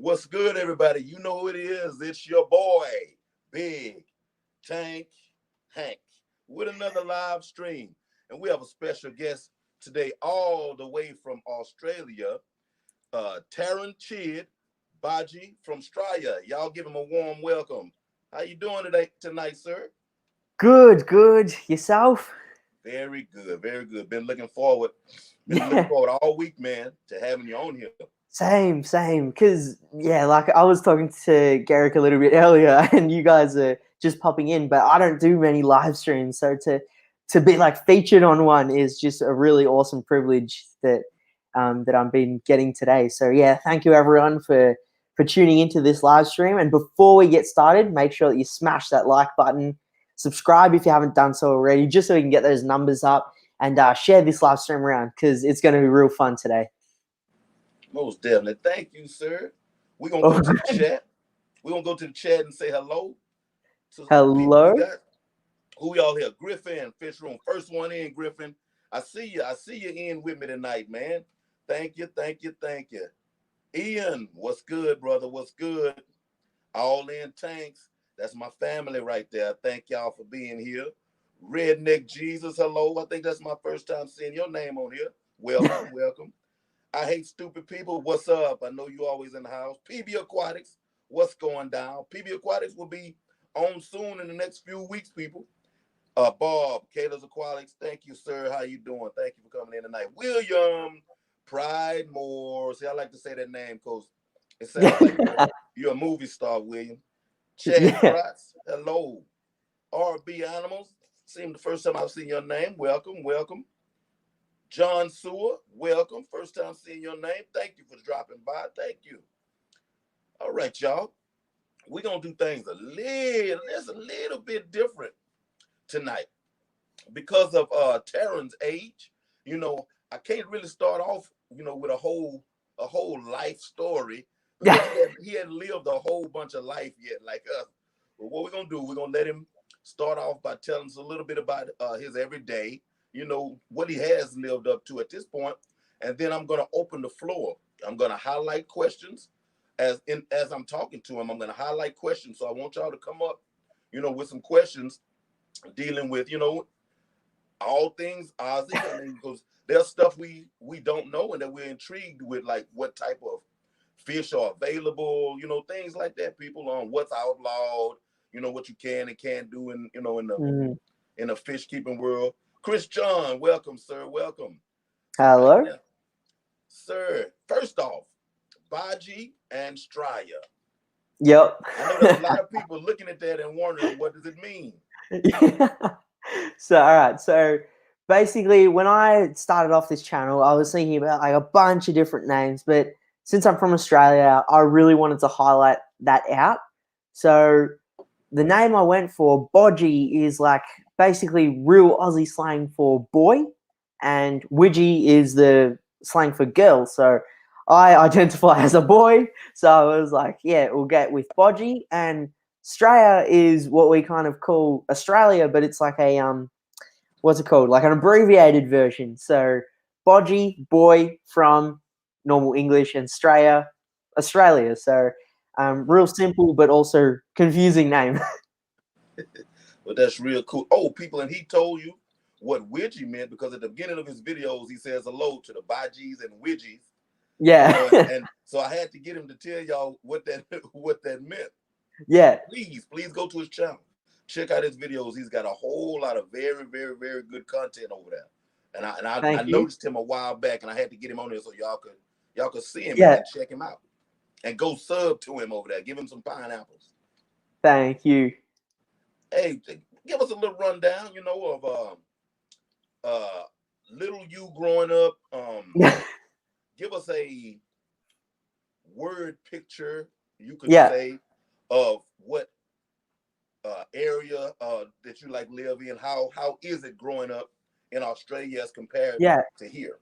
What's good, everybody? You know who it is. It's your boy, Big Tank Hank, with another live stream. And we have a special guest today, all the way from Australia, Tarun Chid, Bodgie from Straya. Y'all give him a warm welcome. How you doing tonight, sir? Good. Yourself? Very good, very good. Been looking Yeah, forward all week, man, to having you on here. same. Because, yeah, like I was talking to Garrick a little bit earlier, and you guys are just popping in, but I don't do many live streams. So to be like featured on one is just a really awesome privilege that I've been getting today. So, yeah, thank you everyone for tuning into this live stream. And before we get started, make sure that you smash that like button, subscribe if you haven't done so already, just so we can get those numbers up. And share this live stream around because it's going to be real fun today. Most definitely. Thank you, sir. We're gonna go All to the right. chat. We're gonna go to the chat and say hello to some of the people we Hello. got. Who y'all here? Griffin, Fish Room. First one in, Griffin. I see you. I see you in with me tonight, man. Thank you. Ian, what's good, brother? What's good? All in tanks. That's my family right there. Thank y'all for being here. Redneck Jesus, hello. I think that's my first time seeing your name on here. Welcome. I hate stupid people. What's up? I know you always in the house. PB Aquatics, what's going down? PB Aquatics will be on soon in the next few weeks, people. Bob, Kayla's Aquatics, thank you, sir. How you doing? Thank you for coming in tonight. William, Pride Moore. See, I like to say that name because it sounds like you're a movie star, William. Chad Yeah. Kratz, hello. RB Animals, seemed the first time I've seen your name. Welcome. John Sewer, welcome. First time seeing your name. Thank you for dropping by. Thank you. All right, y'all. We're gonna do things a little bit different tonight because of Taryn's age. I can't really start off, with a whole life story because he hadn't lived a whole bunch of life yet like us. But what we're gonna do, we're gonna let him start off by telling us a little bit about his everyday, what he has lived up to at this point, and then I'm gonna open the floor. I'm gonna highlight questions as I'm talking to him. I'm gonna highlight questions, so I want y'all to come up, with some questions dealing with, all things Ozzy. I mean, because there's stuff we don't know and that we're intrigued with, like what type of fish are available, things like that. People on what's outlawed, what you can and can't do in Mm. in the fish keeping world. Chris John, welcome, sir. Welcome. All right Hello. now, sir. First off, Baji and Straya. Yep. I know there's a lot of people looking at that and wondering what does it mean. So, all right. So, basically, when I started off this channel, I was thinking about like a bunch of different names, but since I'm from Australia, I really wanted to highlight that out. So, the name I went for, Bodgie, is like basically real Aussie slang for boy, and Widgie is the slang for girl. So, I identify as a boy, so I was like, yeah, we'll get with Bodgie. And Straya is what we kind of call Australia, but it's like a what's it called? Like an abbreviated version. So Bodgie, boy from normal English, and Straya, Australia. So real simple, but also confusing name. But that's real cool. Oh, people, and he told you what Widgie meant because at the beginning of his videos, he says hello to the Bajis and Widgies. And, Yeah, and so I had to get him to tell y'all what that what that meant. yeah. Please go to his channel. Check out his videos. He's got a whole lot of very, very, very good content over there. And I Thank you. noticed him a while back, and I had to get him on there so y'all could see him and, Yeah, and check him out and go sub to him over there. Give him some pineapples. thank you. Hey, give us a little rundown, of uh little you growing up. Give us a word picture you could Yeah, say of what area that you like live in. How is it growing up in Australia as compared yeah. to here?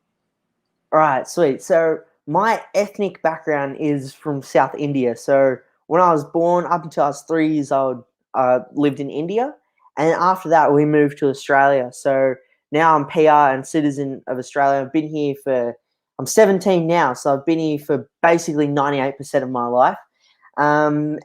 All right, sweet. So my ethnic background is from South India. So when I was born, up until I was 3 years old, I lived in India, and after that, we moved to Australia. So now I'm PR and citizen of Australia. I've been here for I'm 17 now, so I've been here for basically 98% of my life. And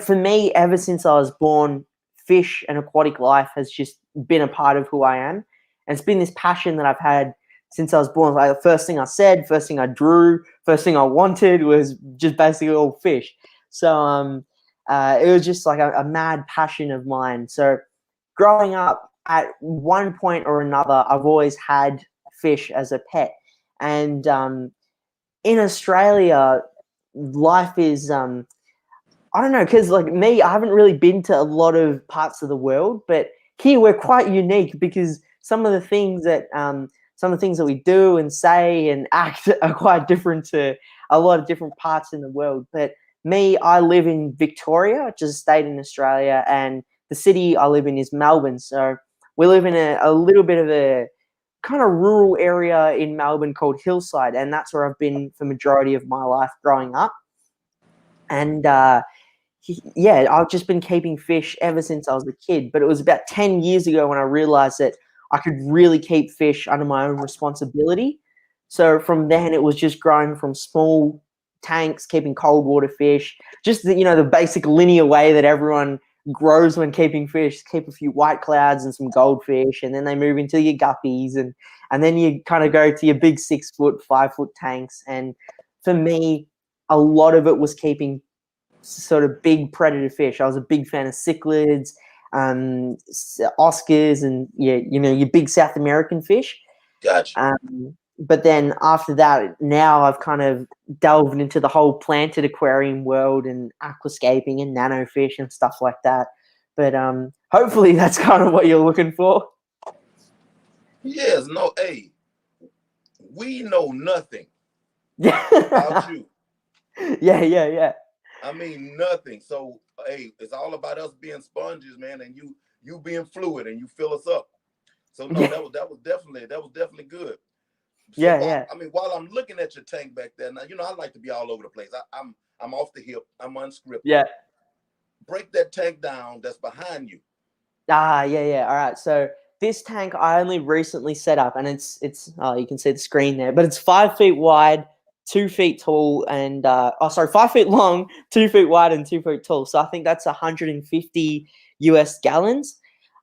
for me, ever since I was born, fish and aquatic life has just been a part of who I am. And it's been this passion that I've had since I was born. Like the first thing I said, first thing I drew, first thing I wanted was just basically all fish. So it was just like a mad passion of mine. So growing up, at one point or another, I've always had fish as a pet. And in Australia, life is I don't know, because like me, I haven't really been to a lot of parts of the world, but here we're quite unique because some of the things that we do and say and act are quite different to a lot of different parts in the world. But me, I live in Victoria, which is a state in Australia, and the city I live in is Melbourne. So we live in a little bit of a kind of rural area in Melbourne called Hillside, and that's where I've been for majority of my life growing up. And yeah, I've just been keeping fish ever since I was a kid. But it was about 10 years ago when I realized that I could really keep fish under my own responsibility. So from then, it was just growing from small tanks, keeping cold water fish, just the basic linear way that everyone grows when keeping fish. Keep a few white clouds and some goldfish, and then they move into your guppies, and then you kind of go to your big 6 foot, 5 foot tanks. And for me, a lot of it was keeping sort of big predator fish. I was a big fan of cichlids, Oscars, and your big South American fish. Gotcha. But then after that, now I've kind of delved into the whole planted aquarium world and aquascaping and nanofish and stuff like that. But hopefully that's kind of what you're looking for. Yes, no, hey, we know nothing Yeah. about you. Yeah. I mean nothing. So hey, it's all about us being sponges, man, and you being fluid and you fill us up. So no, that was definitely good. So Yeah. while I'm looking at your tank back there, now I like to be all over the place. I'm off the hip. I'm unscripted. Yeah. Break that tank down that's behind you. Yeah. All right. So this tank I only recently set up, and it's you can see the screen there, but it's 5 feet wide, 2 feet tall, and 5 feet long, 2 feet wide, and 2 feet tall. So I think that's 150 US gallons.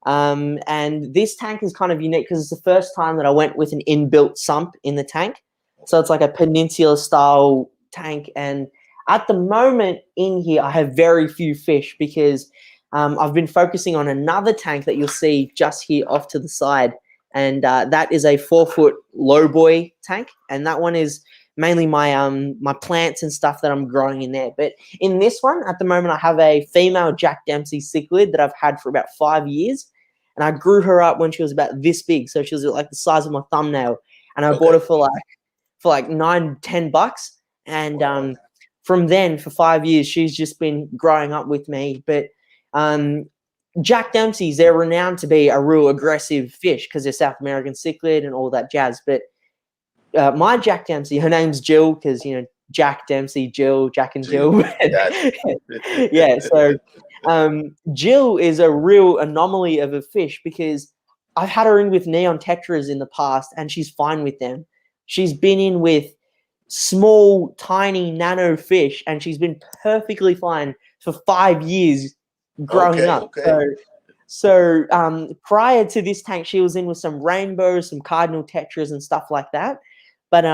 And this tank is kind of unique because it's the first time that I went with an inbuilt sump in the tank. So it's like a peninsula style tank. And at the moment in here, I have very few fish because I've been focusing on another tank that you'll see just here off to the side. And that is a 4 foot low boy tank. And that one is mainly my plants and stuff that I'm growing in there. But in this one, at the moment, I have a female Jack Dempsey cichlid that I've had for about 5 years. And I grew her up when she was about this big. So she was like the size of my thumbnail. And I bought her for like $9-10. And from then, for 5 years, she's just been growing up with me. But Jack Dempsey's, they're renowned to be a real aggressive fish because they're South American cichlid and all that jazz. But my Jack Dempsey, her name's Jill because, Jack Dempsey, Jill, Jack and Jill. Yeah, so Jill is a real anomaly of a fish because I've had her in with neon tetras in the past and she's fine with them. She's been in with small, tiny nano fish and she's been perfectly fine for 5 years growing up. Okay. So prior to this tank, she was in with some rainbows, some cardinal tetras and stuff like that. But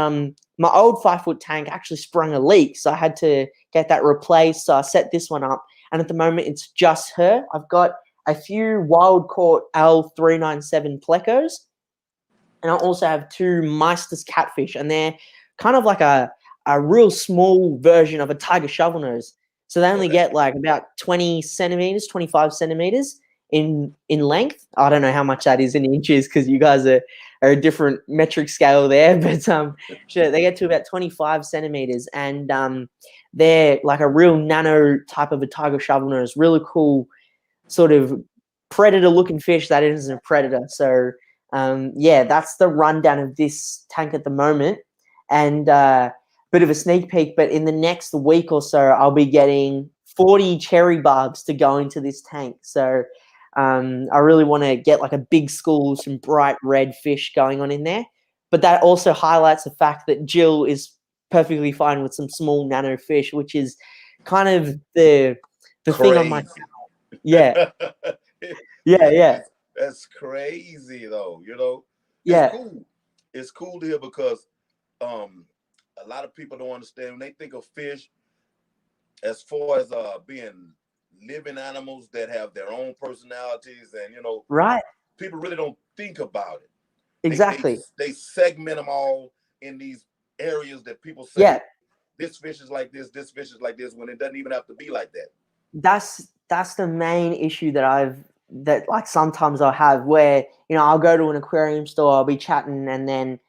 my old 5 foot tank actually sprung a leak, so I had to get that replaced. So I set this one up, and at the moment it's just her. I've got a few wild caught L397 plecos, and I also have 2 Meister's catfish, and they're kind of like a real small version of a tiger shovel nose. So they only get like about 20 centimeters, 25 centimeters in length. I don't know how much that is in inches because you guys are a different metric scale there, but sure, they get to about 25 centimeters, and they're like a real nano type of a tiger shovel nose, really cool sort of predator looking fish that isn't a predator. So yeah, that's the rundown of this tank at the moment, and bit of a sneak peek, but in the next week or so I'll be getting 40 cherry barbs to go into this tank. So I really want to get like a big school, some bright red fish going on in there. but that also highlights the fact that Jill is perfectly fine with some small nano fish, which is kind of the thing on my Crazy. channel. Yeah, yeah, yeah, That's crazy though. It's yeah. cool. It's cool to hear because a lot of people don't understand when they think of fish as far as being living animals that have their own personalities, and Right, people really don't think about it. They they exactly. they segment them all in these areas that people Yeah, say this fish is like this fish is like this, when it doesn't even have to be like that. that's the main issue that like sometimes I have where I'll go to an aquarium store, I'll be chatting, and then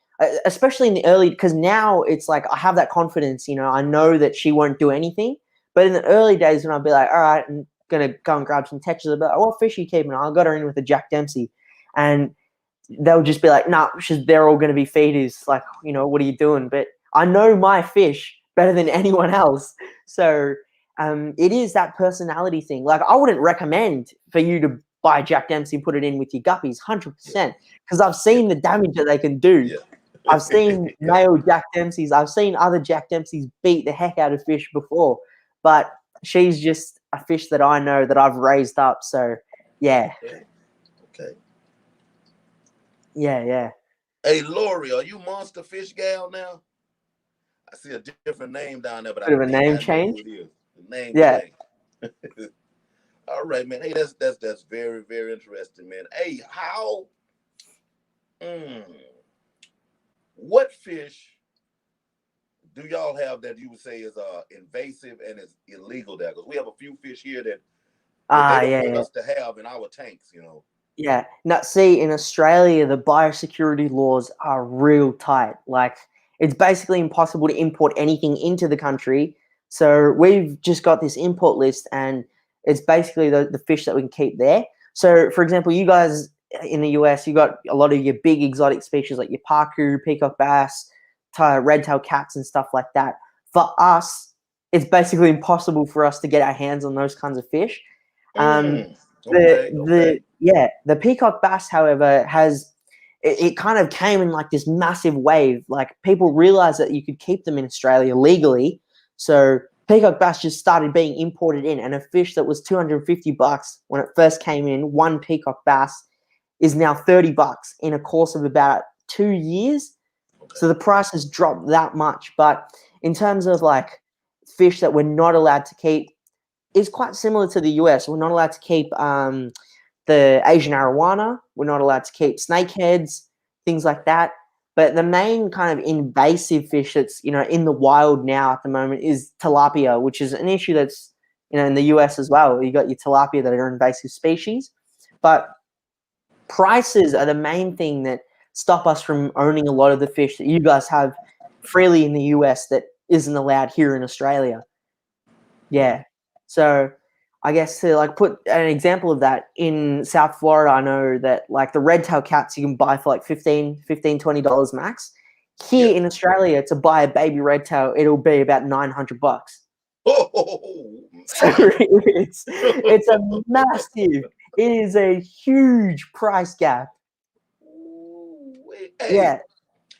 especially in the early, because now it's like I have that confidence, I know that she won't do anything. But in the early days when I'll be like, all right, I'm gonna go and grab some textures, I'll be like, what fish are you keeping? I got her in with a Jack Dempsey, and they'll just be like, nah, they're all going to be feeders. Like, what are you doing? But I know my fish better than anyone else. So it is that personality thing. Like, I wouldn't recommend for you to buy Jack Dempsey and put it in with your guppies, Yeah, 100%. Because I've yeah, seen the damage that they can do. yeah. I've seen Yeah. male Jack Dempseys. I've seen other Jack Dempseys beat the heck out of fish before. But she's just a fish that I know that I've raised up. So, yeah, Okay. Okay. yeah, yeah. Hey, Lori, are you Monster Fish Gal now? I see a different name down there, but I Bit of a think I name know who it change. is. The name Yeah. change. All right, man. Hey, that's very, very interesting, man. Hey, mm, what fish do y'all have that you would say is invasive and is illegal there? Because we have a few fish here that they don't Yeah, want yeah, us to have in our tanks. yeah. Now, see, in Australia, the biosecurity laws are real tight. Like, it's basically impossible to import anything into the country. So we've just got this import list, and it's basically the fish that we can keep there. So, for example, you guys in the US, you got a lot of your big exotic species like your pacu, peacock bass, red-tailed cats, and stuff like that. For us, it's basically impossible for us to get our hands on those kinds of fish. Um, Mm, okay, okay. the peacock bass, however, it kind of came in like this massive wave. Like, people realized that you could keep them in Australia legally, so peacock bass just started being imported in, and a fish that was $250 when it first came in, one peacock bass, is now $30 in a course of about 2 years. Okay. So the price has dropped that much. But in terms of like fish that we're not allowed to keep, is quite similar to the US. We're not allowed to keep the Asian arowana. We're not allowed to keep snakeheads, things like that. But the main kind of invasive fish that's in the wild now at the moment is tilapia, which is an issue that's in the US as well. You got your tilapia that are invasive species, but prices are the main thing that stop us from owning a lot of the fish that you guys have freely in the US that isn't allowed here in Australia. Yeah. So I guess to like put an example of that, in South Florida, I know that like the red tail cats you can buy for like $20 max. Yeah. Here in Australia, to buy a baby red tail, it'll be about $900. Oh So man. it's a massive, it is a huge price gap. Hey, Yeah,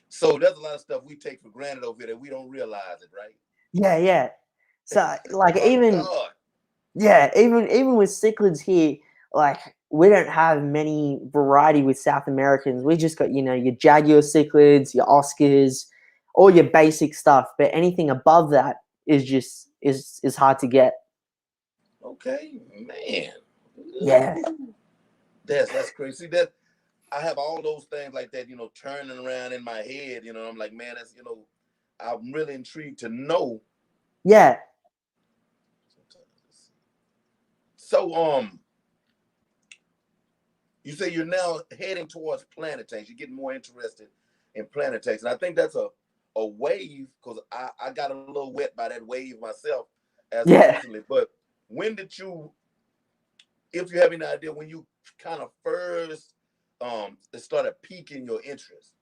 so there's a lot of stuff we take for granted over here that we don't realize it, right? yeah, yeah. So like My even God. Yeah, even with cichlids here, like we don't have many variety with South Americans. We just got your Jaguar cichlids, your Oscars, all your basic stuff. But anything above that is just is hard to get. Okay, man. Yeah, That's crazy. That I have all those things like that, turning around in my head. I'm like, man, I'm really intrigued to know. yeah, So, you say you're now heading towards planet tanks. You're getting more interested in planet tanks, and I think that's a wave because I got a little wet by that wave myself as of yeah. recently. But when did you, if you have any idea, when you kind of first it started piquing your interest?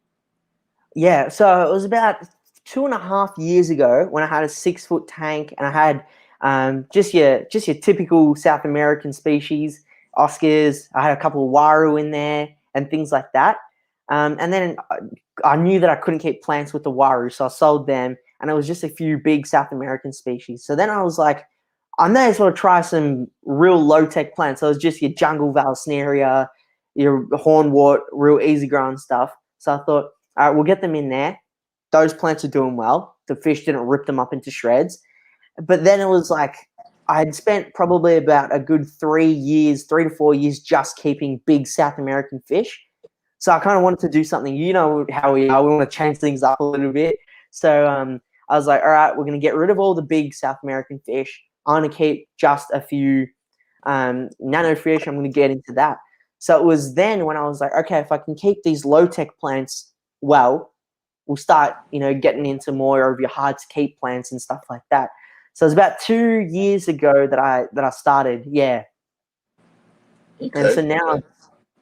Yeah, so it was about 2.5 years ago when I had a 6 foot tank, and I had just your typical South American species, Oscars. I had a couple of waru in there and things like that. And then I knew that I couldn't keep plants with the waru, so I sold them, and it was just a few big South American species. So then I was like, I may as well try some real low-tech plants. So it was just your jungle valsneria, your hornwort, real easy-growing stuff. So I thought, all right, we'll get them in there. Those plants are doing well. The fish didn't rip them up into shreds. But then it was like I had spent probably about a good 3 to 4 years just keeping big South American fish. So I kind of wanted to do something. You know how we are. We want to change things up a little bit. So I was like, all right, we're going to get rid of all the big South American fish. I'm going to keep just a few nano fish. I'm going to get into that. So it was then when I was like, okay, if I can keep these low-tech plants well, we'll start, getting into more of your hard-to-keep plants and stuff like that. So it was about 2 years ago that I started, yeah. Okay. And so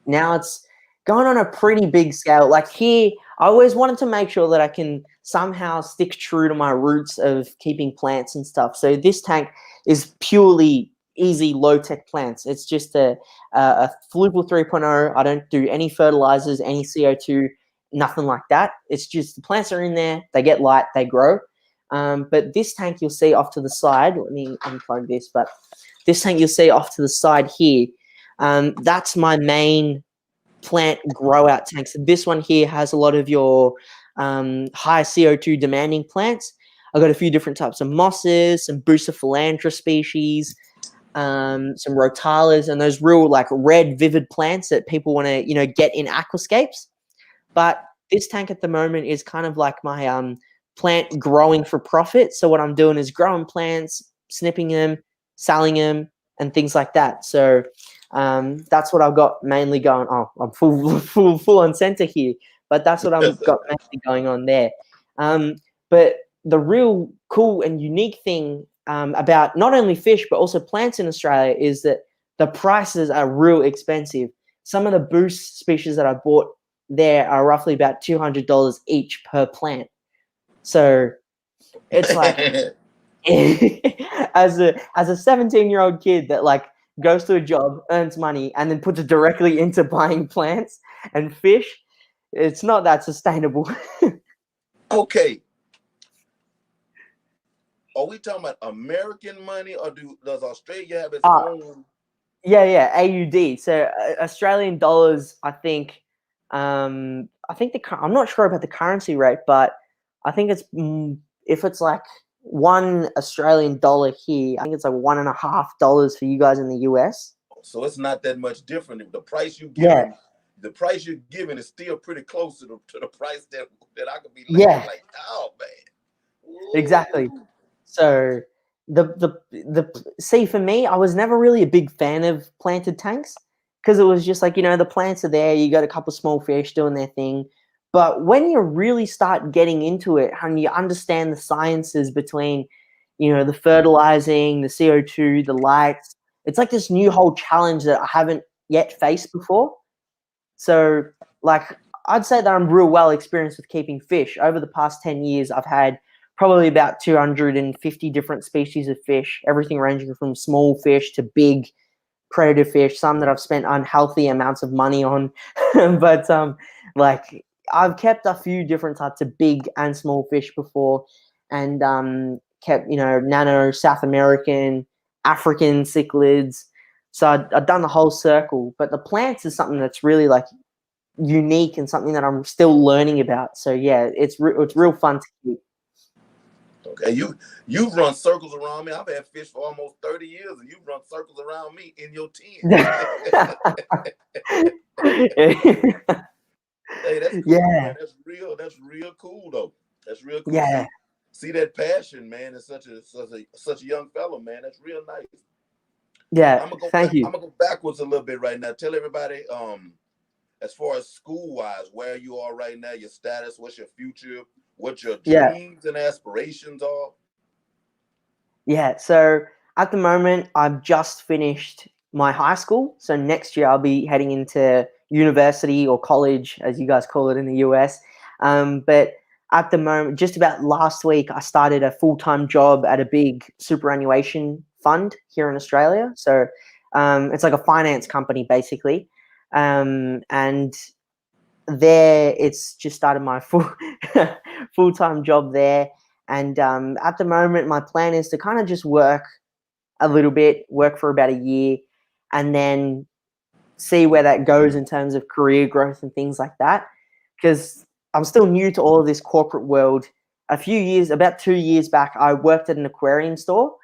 now it's going on a pretty big scale. Like here, I always wanted to make sure that I can somehow stick true to my roots of keeping plants and stuff. So this tank is purely easy low-tech plants. It's just a Flupal 3.0. I don't do any fertilizers, any CO2, nothing like that. It's just the plants are in there, they get light, they grow. But this tank you'll see off to the side, let me unplug this, but this tank you'll see off to the side here, that's my main plant grow out tank. So this one here has a lot of your high CO2 demanding plants. I've got a few different types of mosses, some Bucephalandra species, some Rotalas, and those real like red vivid plants that people want to, get in aquascapes. But this tank at the moment is kind of like my plant growing for profit. So what I'm doing is growing plants, snipping them, selling them, and things like that. So that's what I've got mainly going on. I'm full on center here, but that's what I've got mainly going on there. But the real cool and unique thing about not only fish but also plants in Australia is that the prices are real expensive. Some of the boost species that I bought there are roughly about $200 each per plant. So it's like as a 17-year-old kid that like goes to a job, earns money, and then puts it directly into buying plants and fish, it's not that sustainable. Okay. Are we talking about American money, or does Australia have its own? Yeah, AUD. So Australian dollars, I think. I'm not sure about the currency rate, but I think it's if it's like $1 Australian here, I think it's like $1.50 for you guys in the US. So it's not that much different. The price you Yeah. the price you're giving is still pretty close to the price that I could be looking Yeah. like, oh man. Ooh. Exactly. So see, for me, I was never really a big fan of planted tanks because it was just like, the plants are there, you got a couple small fish doing their thing. But when you really start getting into it and you understand the sciences between, the fertilizing, the CO2, the lights, it's like this new whole challenge that I haven't yet faced before. So like I'd say that I'm real well experienced with keeping fish. Over the past 10 years, I've had probably about 250 different species of fish, everything ranging from small fish to big predator fish, some that I've spent unhealthy amounts of money on. But like I've kept a few different types of big and small fish before, and kept, nano South American, African cichlids. So I've done the whole circle, but the plants is something that's really like unique and something that I'm still learning about. So yeah, it's real fun to keep. Okay, you've run circles around me. I've had fish for almost 30 years, and you've run circles around me in your 10. Hey, that's cool, man. That's real cool though. That's real cool. Yeah. See that passion, man. It's such a young fellow, man. That's real nice. Yeah. Thank you. I'm gonna go backwards a little bit right now. Tell everybody, as far as school wise, where you are right now, your status, what's your future, what your dreams and aspirations are. Yeah. So at the moment, I've just finished my high school. So next year I'll be heading into university or college, as you guys call it in the US. But at the moment, just about last week, I started a full-time job at a big superannuation fund here in Australia. So it's like a finance company, basically. And there, it's just started my full-time job there. And at the moment, my plan is to kind of just work a little bit, work for about a year, and then see where that goes in terms of career growth and things like that. Because I'm still new to all of this corporate world. About 2 years back, I worked at an aquarium store,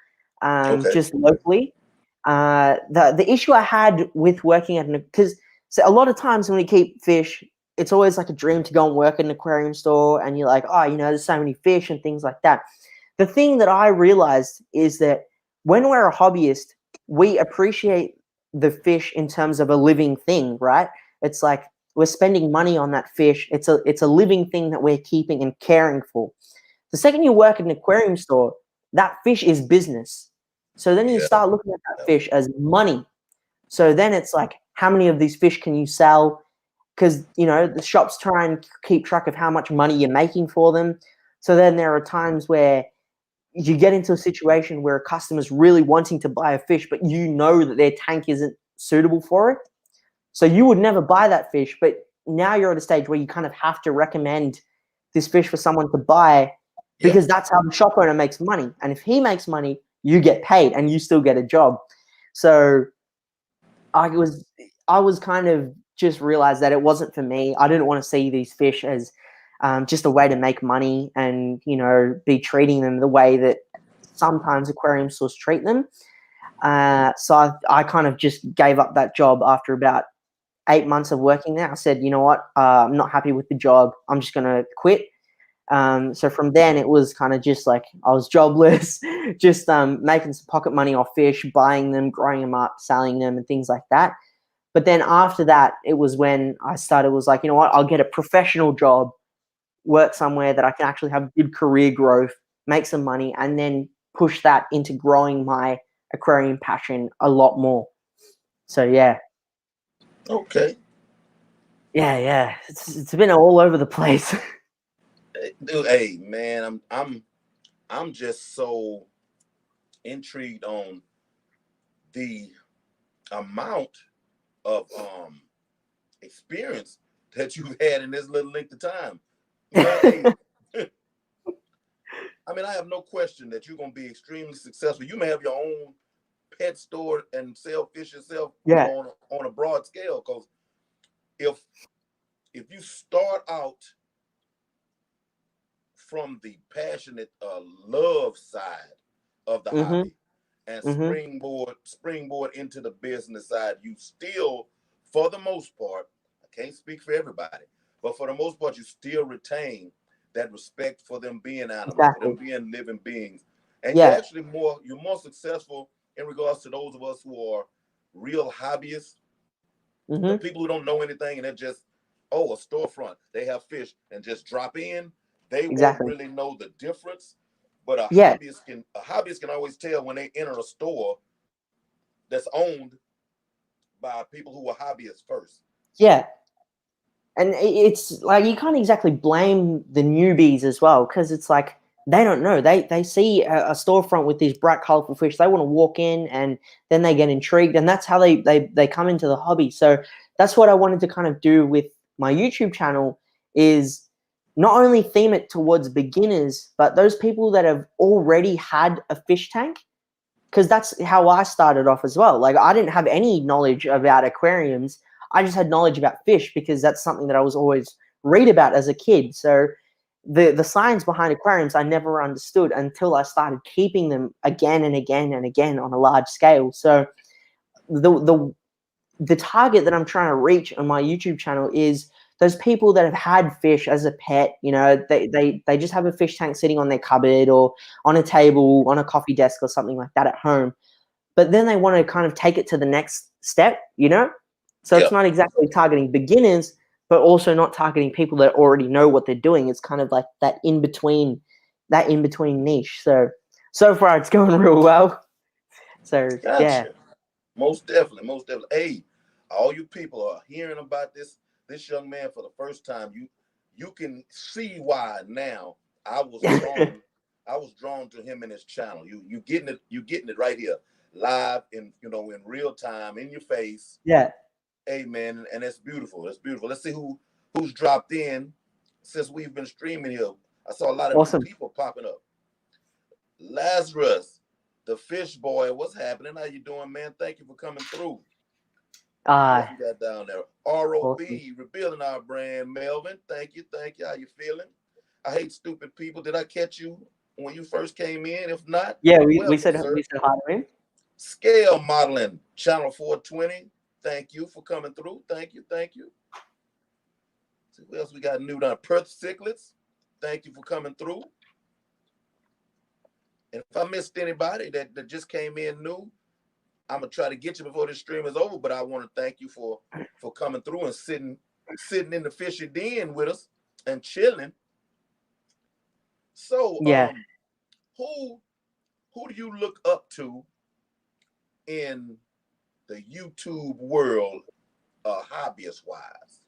Okay. just locally. The issue I had with working at because so a lot of times when we keep fish, it's always like a dream to go and work at an aquarium store, and you're like, oh, there's so many fish and things like that. The thing that I realized is that when we're a hobbyist, we appreciate the fish in terms of a living thing, right? It's like we're spending money on that fish. It's a living thing that we're keeping and caring for. The second you work at an aquarium store, that fish is business. So then you Yeah. start looking at that fish as money. So then it's like, how many of these fish can you sell? Because the shops try and keep track of how much money you're making for them. So then there are times where you get into a situation where a customer's really wanting to buy a fish, but you know that their tank isn't suitable for it. So you would never buy that fish, but now you're at a stage where you kind of have to recommend this fish for someone to buy Yep. because that's how the shop owner makes money. And if he makes money, you get paid and you still get a job. So I was I was kind of just realized that it wasn't for me. I didn't want to see these fish as just a way to make money and be treating them the way that sometimes aquarium stores treat them. So I kind of just gave up that job after about 8 months of working there. I said, you know what, I'm not happy with the job. I'm just going to quit. So from then it was kind of just like I was jobless, just making some pocket money off fish, buying them, growing them up, selling them, and things like that. But then after that, it was when I started, was like, you know what, I'll get a professional job, work somewhere that I can actually have good career growth, make some money, and then push that into growing my aquarium passion a lot more. So yeah, Okay. yeah. It's been all over the place. Dude, hey man, I'm just so intrigued on the amount of experience that you've had in this little length of time. Man, hey, I mean, I have no question that you're gonna be extremely successful. You may have your own pet store and sell fish yourself, Yeah. on a broad scale. Because if if you start out from the passionate love side of the Mhm. hobby and Mhm. springboard into the business side, you still, for the most part, I can't speak for everybody, but for the most part, you still retain that respect for them being animals, for them Exactly. being living beings, and Yeah. you're more successful in regards to those of us who are real hobbyists, the Mhm. people who don't know anything and they're just, oh, a storefront, they have fish and just drop in. They won't Exactly. really know the difference. But Yeah. a hobbyist can always tell when they enter a store that's owned by people who are hobbyists first. Yeah. And it's like you can't exactly blame the newbies as well, because it's like they don't know. They see a storefront with these bright, colorful fish. They want to walk in, and then they get intrigued, and that's how they come into the hobby. So that's what I wanted to kind of do with my YouTube channel, is not only theme it towards beginners, but those people that have already had a fish tank, because that's how I started off as well. Like I didn't have any knowledge about aquariums. I just had knowledge about fish because that's something that I was always read about as a kid. So the science behind aquariums I never understood until I started keeping them again and again and again on a large scale. So the target that I'm trying to reach on my YouTube channel is those people that have had fish as a pet. They just have a fish tank sitting on their cupboard or on a table, on a coffee desk or something like that at home. But then they want to kind of take it to the next step. So Yeah, it's not exactly targeting beginners, but also not targeting people that already know what they're doing. It's kind of like that in between niche. So far it's going real well. So yeah. gotcha. Most definitely, most definitely. Hey, all you people are hearing about this young man for the first time. You can see why now. I was drawn I was drawn to him in his channel. You getting it right here, live in in real time in your face. Yeah. Hey man, and it's beautiful. It's beautiful. Let's see who's dropped in since we've been streaming here. I saw a lot of new Awesome. people popping up. Lazarus, the fish boy, what's happening? How you doing, man? Thank you for coming through. Who else we got down there? ROB, Awesome. rebuilding our brand. Melvin, thank you, thank you. How you feeling? I hate stupid people. Did I catch you when you first came in? If not, Yeah, welcome, we said sir. hi to him. Scale modeling, channel 420. Thank you for coming through. Thank you, thank you. See what else we got new down. Perth Cichlets, thank you for coming through. And if I missed anybody that just came in new, I'm gonna try to get you before this stream is over. But I want to thank you for coming through and sitting in the fishy den with us and chilling. So, Yeah. who do you look up to in the YouTube world, hobbyist wise?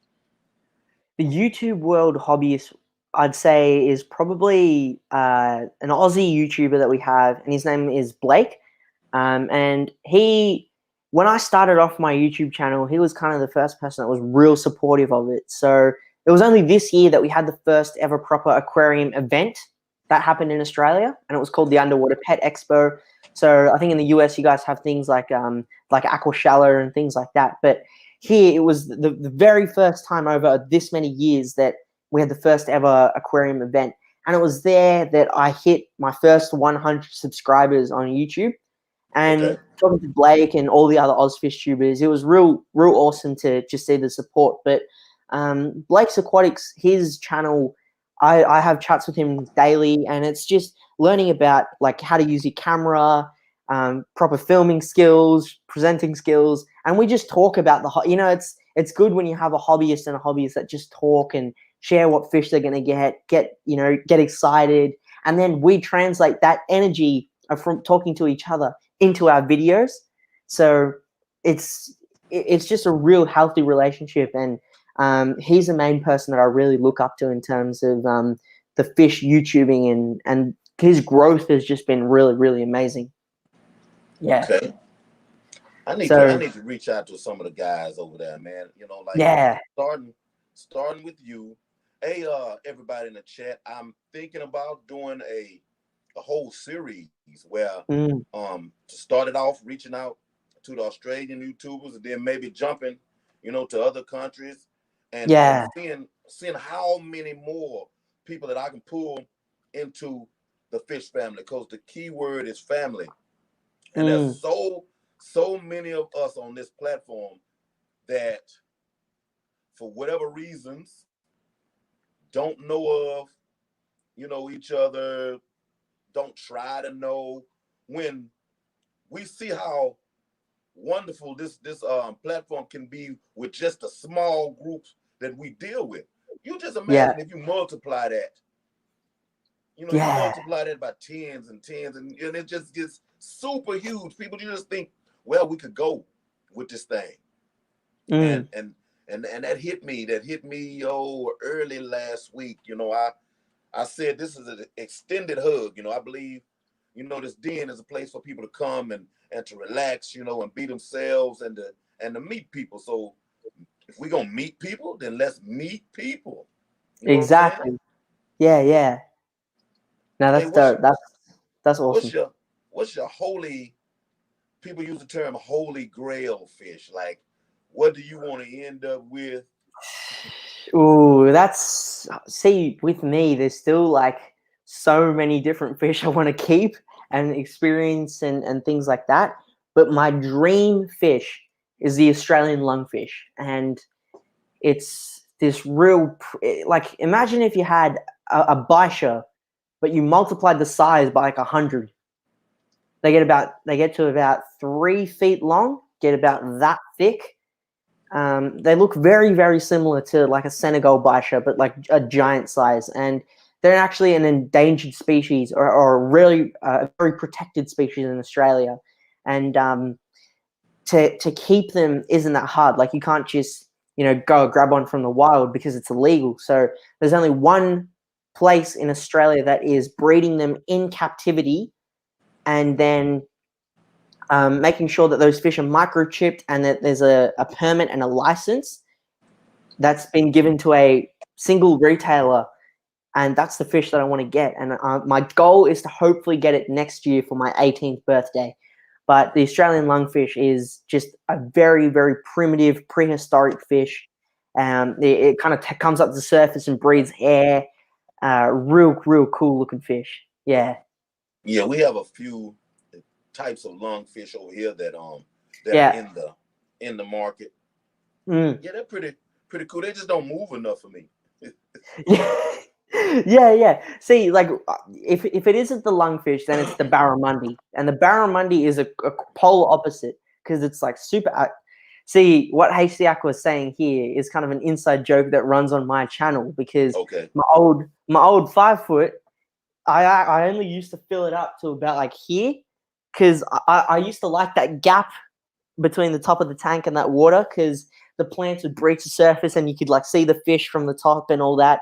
The YouTube world hobbyist, I'd say, is probably an Aussie YouTuber that we have, and his name is Blake. And when I started off my YouTube channel, he was kind of the first person that was real supportive of it. So it was only this year that we had the first ever proper aquarium event that happened in Australia, and it was called the Underwater Pet Expo. So I think in the US, you guys have things like Aqua Shallow and things like that. But here, it was the very first time over this many years that we had the first ever aquarium event. And it was there that I hit my first 100 subscribers on YouTube. And talking to Blake and all the other Ozfish tubers, it was real awesome to just see the support. But Blake's Aquatics, his channel, I have chats with him daily, and it's just learning about like how to use your camera, proper filming skills, presenting skills, and we just talk about it's good when you have a hobbyist and a hobbyist that just talk and share what fish they're going to get excited, and then we translate that energy from talking to each other into our videos. So it's just a real healthy relationship, and he's the main person that I really look up to in terms of the fish YouTubing, and his growth has just been really amazing. Yeah. Okay. I need to reach out to some of the guys over there, man. Starting with you. Hey, everybody in the chat, I'm thinking about doing a whole series where to start it off, reaching out to the Australian YouTubers, and then maybe jumping, to other countries, and seeing how many more people that I can pull into the fish family, because the key word is family. And there's so many of us on this platform that, for whatever reasons, don't know of, each other, don't try to know. When we see how wonderful this platform can be with just the small groups that we deal with. You just imagine if you multiply that. You multiply that by tens and tens, and it just gets super huge. People, you just think, well, we could go with this thing. And that hit me early last week. I said this is an extended hug. I believe, this den is a place for people to come and to relax, and be themselves, and to meet people. So if we're gonna meet people, then let's meet people. Exactly. Yeah. No, that's dope. That's awesome. What's your holy? People use the term holy grail fish. Like, what do you want to end up with? Ooh, with me, there's still like so many different fish I want to keep and experience and things like that. But my dream fish is the Australian lungfish, and it's this real like, imagine if you had a Baisha, but you multiplied the size by like 100. They get to about 3 feet long, get about that thick. They look very similar to like a Senegal Baisha, but like a giant size, and they're actually an endangered species, or a really very protected species in Australia. And to keep them isn't that hard. Like, you can't just go grab one from the wild because it's illegal. So there's only one place in Australia that is breeding them in captivity, and then making sure that those fish are microchipped and that there's a permit and a license. that's been given to a single retailer, and that's the fish that I want to get. And my goal is to hopefully get it next year for my 18th birthday. But the Australian lungfish is just a very, very primitive, prehistoric fish. It kind of comes up to the surface and breathes air. Real cool looking fish. Yeah. Yeah, we have a few types of lungfish over here that are Yeah. in the market. Mm. Yeah, they're pretty cool. They just don't move enough for me. Yeah. See, like if it isn't the lungfish, then it's the barramundi, and the barramundi is a polar opposite because it's like super. See, what HCAC was saying here is kind of an inside joke that runs on my channel because Okay. my old 5 foot, I only used to fill it up to about like here because I used to like that gap between the top of the tank and that water because the plants would breach the surface and you could like see the fish from the top and all that.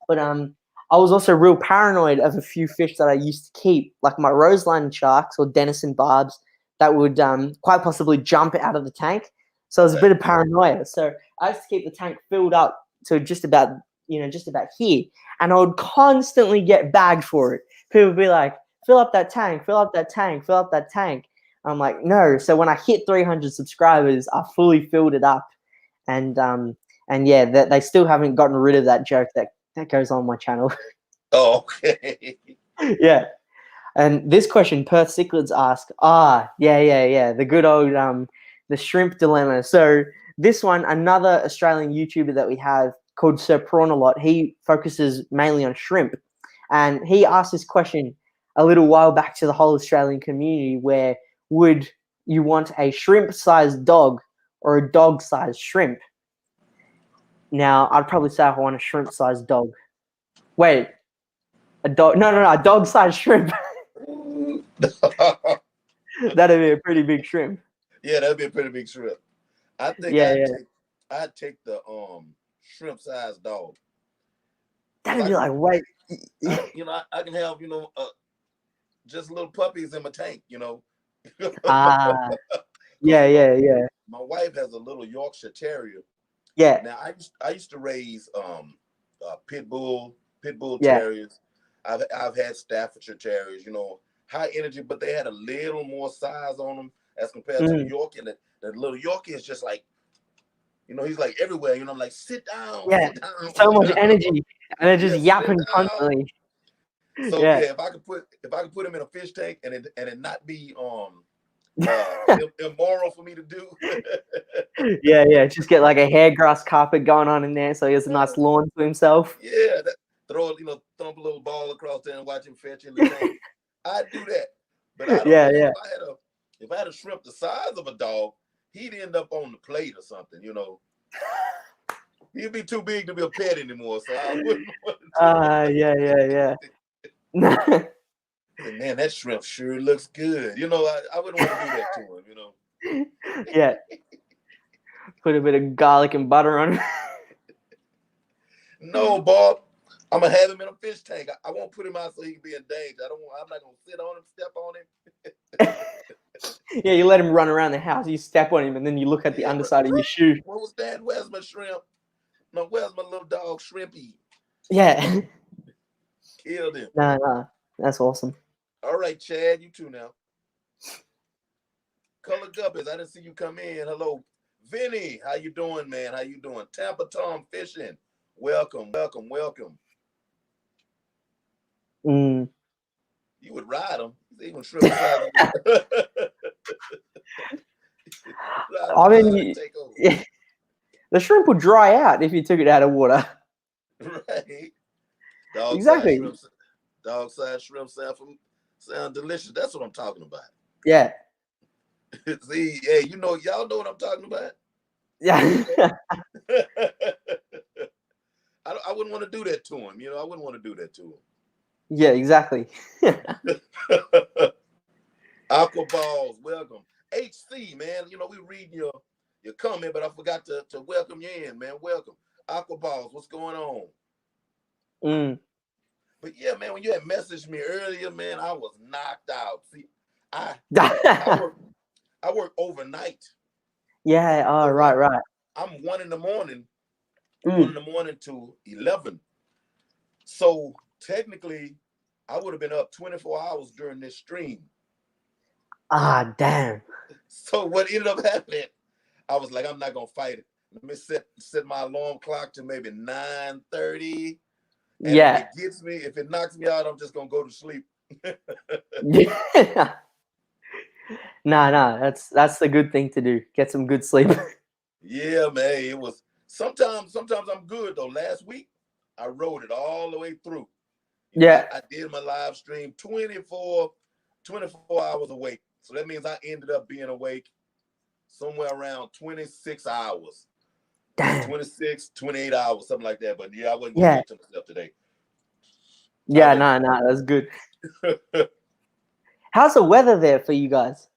But I was also real paranoid of a few fish that I used to keep, like my roseline sharks or denison barbs that would quite possibly jump out of the tank. So it was a bit of paranoia. So I used to keep the tank filled up to just about here, and I would constantly get bagged for it. People would be like, "Fill up that tank, fill up that tank, fill up that tank." I'm like, no. So when I hit 300 subscribers, I fully filled it up, and yeah, they still haven't gotten rid of that joke that goes on my channel. Oh, okay. Yeah. And this question, Perth Cichlids ask, yeah, the good old the shrimp dilemma. So this one, another Australian YouTuber that we have called Sir Prawn a lot, he focuses mainly on shrimp, and he asked this question a little while back to the whole Australian community, where would you want a shrimp-sized dog or a dog-sized shrimp? Now, I'd probably say I want a shrimp-sized dog. Wait, a dog? No, a dog-sized shrimp. That'd be a pretty big shrimp. Yeah, that'd be a pretty big shrimp. I think Yeah. I'd take the shrimp sized dog because That'd be like, wait. I can have just little puppies in my tank. Ah, Because yeah. my wife has a little Yorkshire Terrier. Yeah, Now I used to raise pit bull yeah. terriers. I've had Staffordshire Terriers. High energy, but they had a little more size on them as compared to the Mm, Yorkie. And that little Yorkie is just like he's like everywhere. I'm like sit down, yeah. sit down, So sit much down. energy, and they're just Yeah, sit yapping down. constantly. So Yeah. yeah, if I could put him in a fish tank and it not be immoral for me to do. Yeah. Just get like a hair grass carpet going on in there, so he has a nice lawn to himself. Yeah, throw a little ball across there and watch him fetch in the tank. I'd do that, but I don't know Yeah. if I had a shrimp the size of a dog, he'd end up on the plate or something. He'd be too big to be a pet anymore. So I wouldn't want to do Yeah. it. Man, that shrimp sure looks good. I wouldn't want to do that to him. Yeah. Put a bit of garlic and butter on it. No, Bob. I'm gonna have him in a fish tank. I won't put him out so he can be in danger. I'm not gonna sit on him, step on him. Yeah, you let him run around the house, you step on him, and then you look at the Yeah, underside of your shoe. what was that? Where's my shrimp? No, where's my little dog Shrimpy? Yeah. Killed him. No. That's awesome. All right, Chad, you too now. Color Guppies, I didn't see you come in. Hello, Vinny. How you doing, man? How you doing? Tampa Tom Fishing. Welcome. Mm. You would ride them. Even shrimp size. Ride them I beside and mean, take over. yeah, the shrimp would dry out if you took it out of water. Right. Dog side Exactly. shrimp. Dog side shrimp sound delicious. That's what I'm talking about. Yeah. See, hey, y'all know what I'm talking about. Yeah. I wouldn't want to do that to him. I wouldn't want to do that to him. Yeah, exactly. Aqua Balls, welcome. HC, man, we reading your comment, but I forgot to welcome you in, man. Welcome. Aqua Balls, what's going on? Mm. But yeah, man, when you had messaged me earlier, man, I was knocked out. See, I work overnight. Yeah. Oh, So right. I'm 1 a.m. 1 in the morning to 11. So technically, I would have been up 24 hours during this stream. Ah, damn. So what ended up happening, I was like, I'm not gonna fight it. Let me set my alarm clock to maybe 9:30. And if Yeah. it gets me, if it knocks me out, I'm just gonna go to sleep. Yeah. No, that's the good thing to do. Get some good sleep. Yeah, man. It was sometimes I'm good though. Last week, I rode it all the way through. Yeah. I did my live stream 24 hours awake. So that means I ended up being awake somewhere around 26 hours. Damn. 26, 28 hours, something like that. But yeah, I wasn't gonna Yeah. get to myself today. I Yeah, wasn't. no, that's good. How's the weather there for you guys?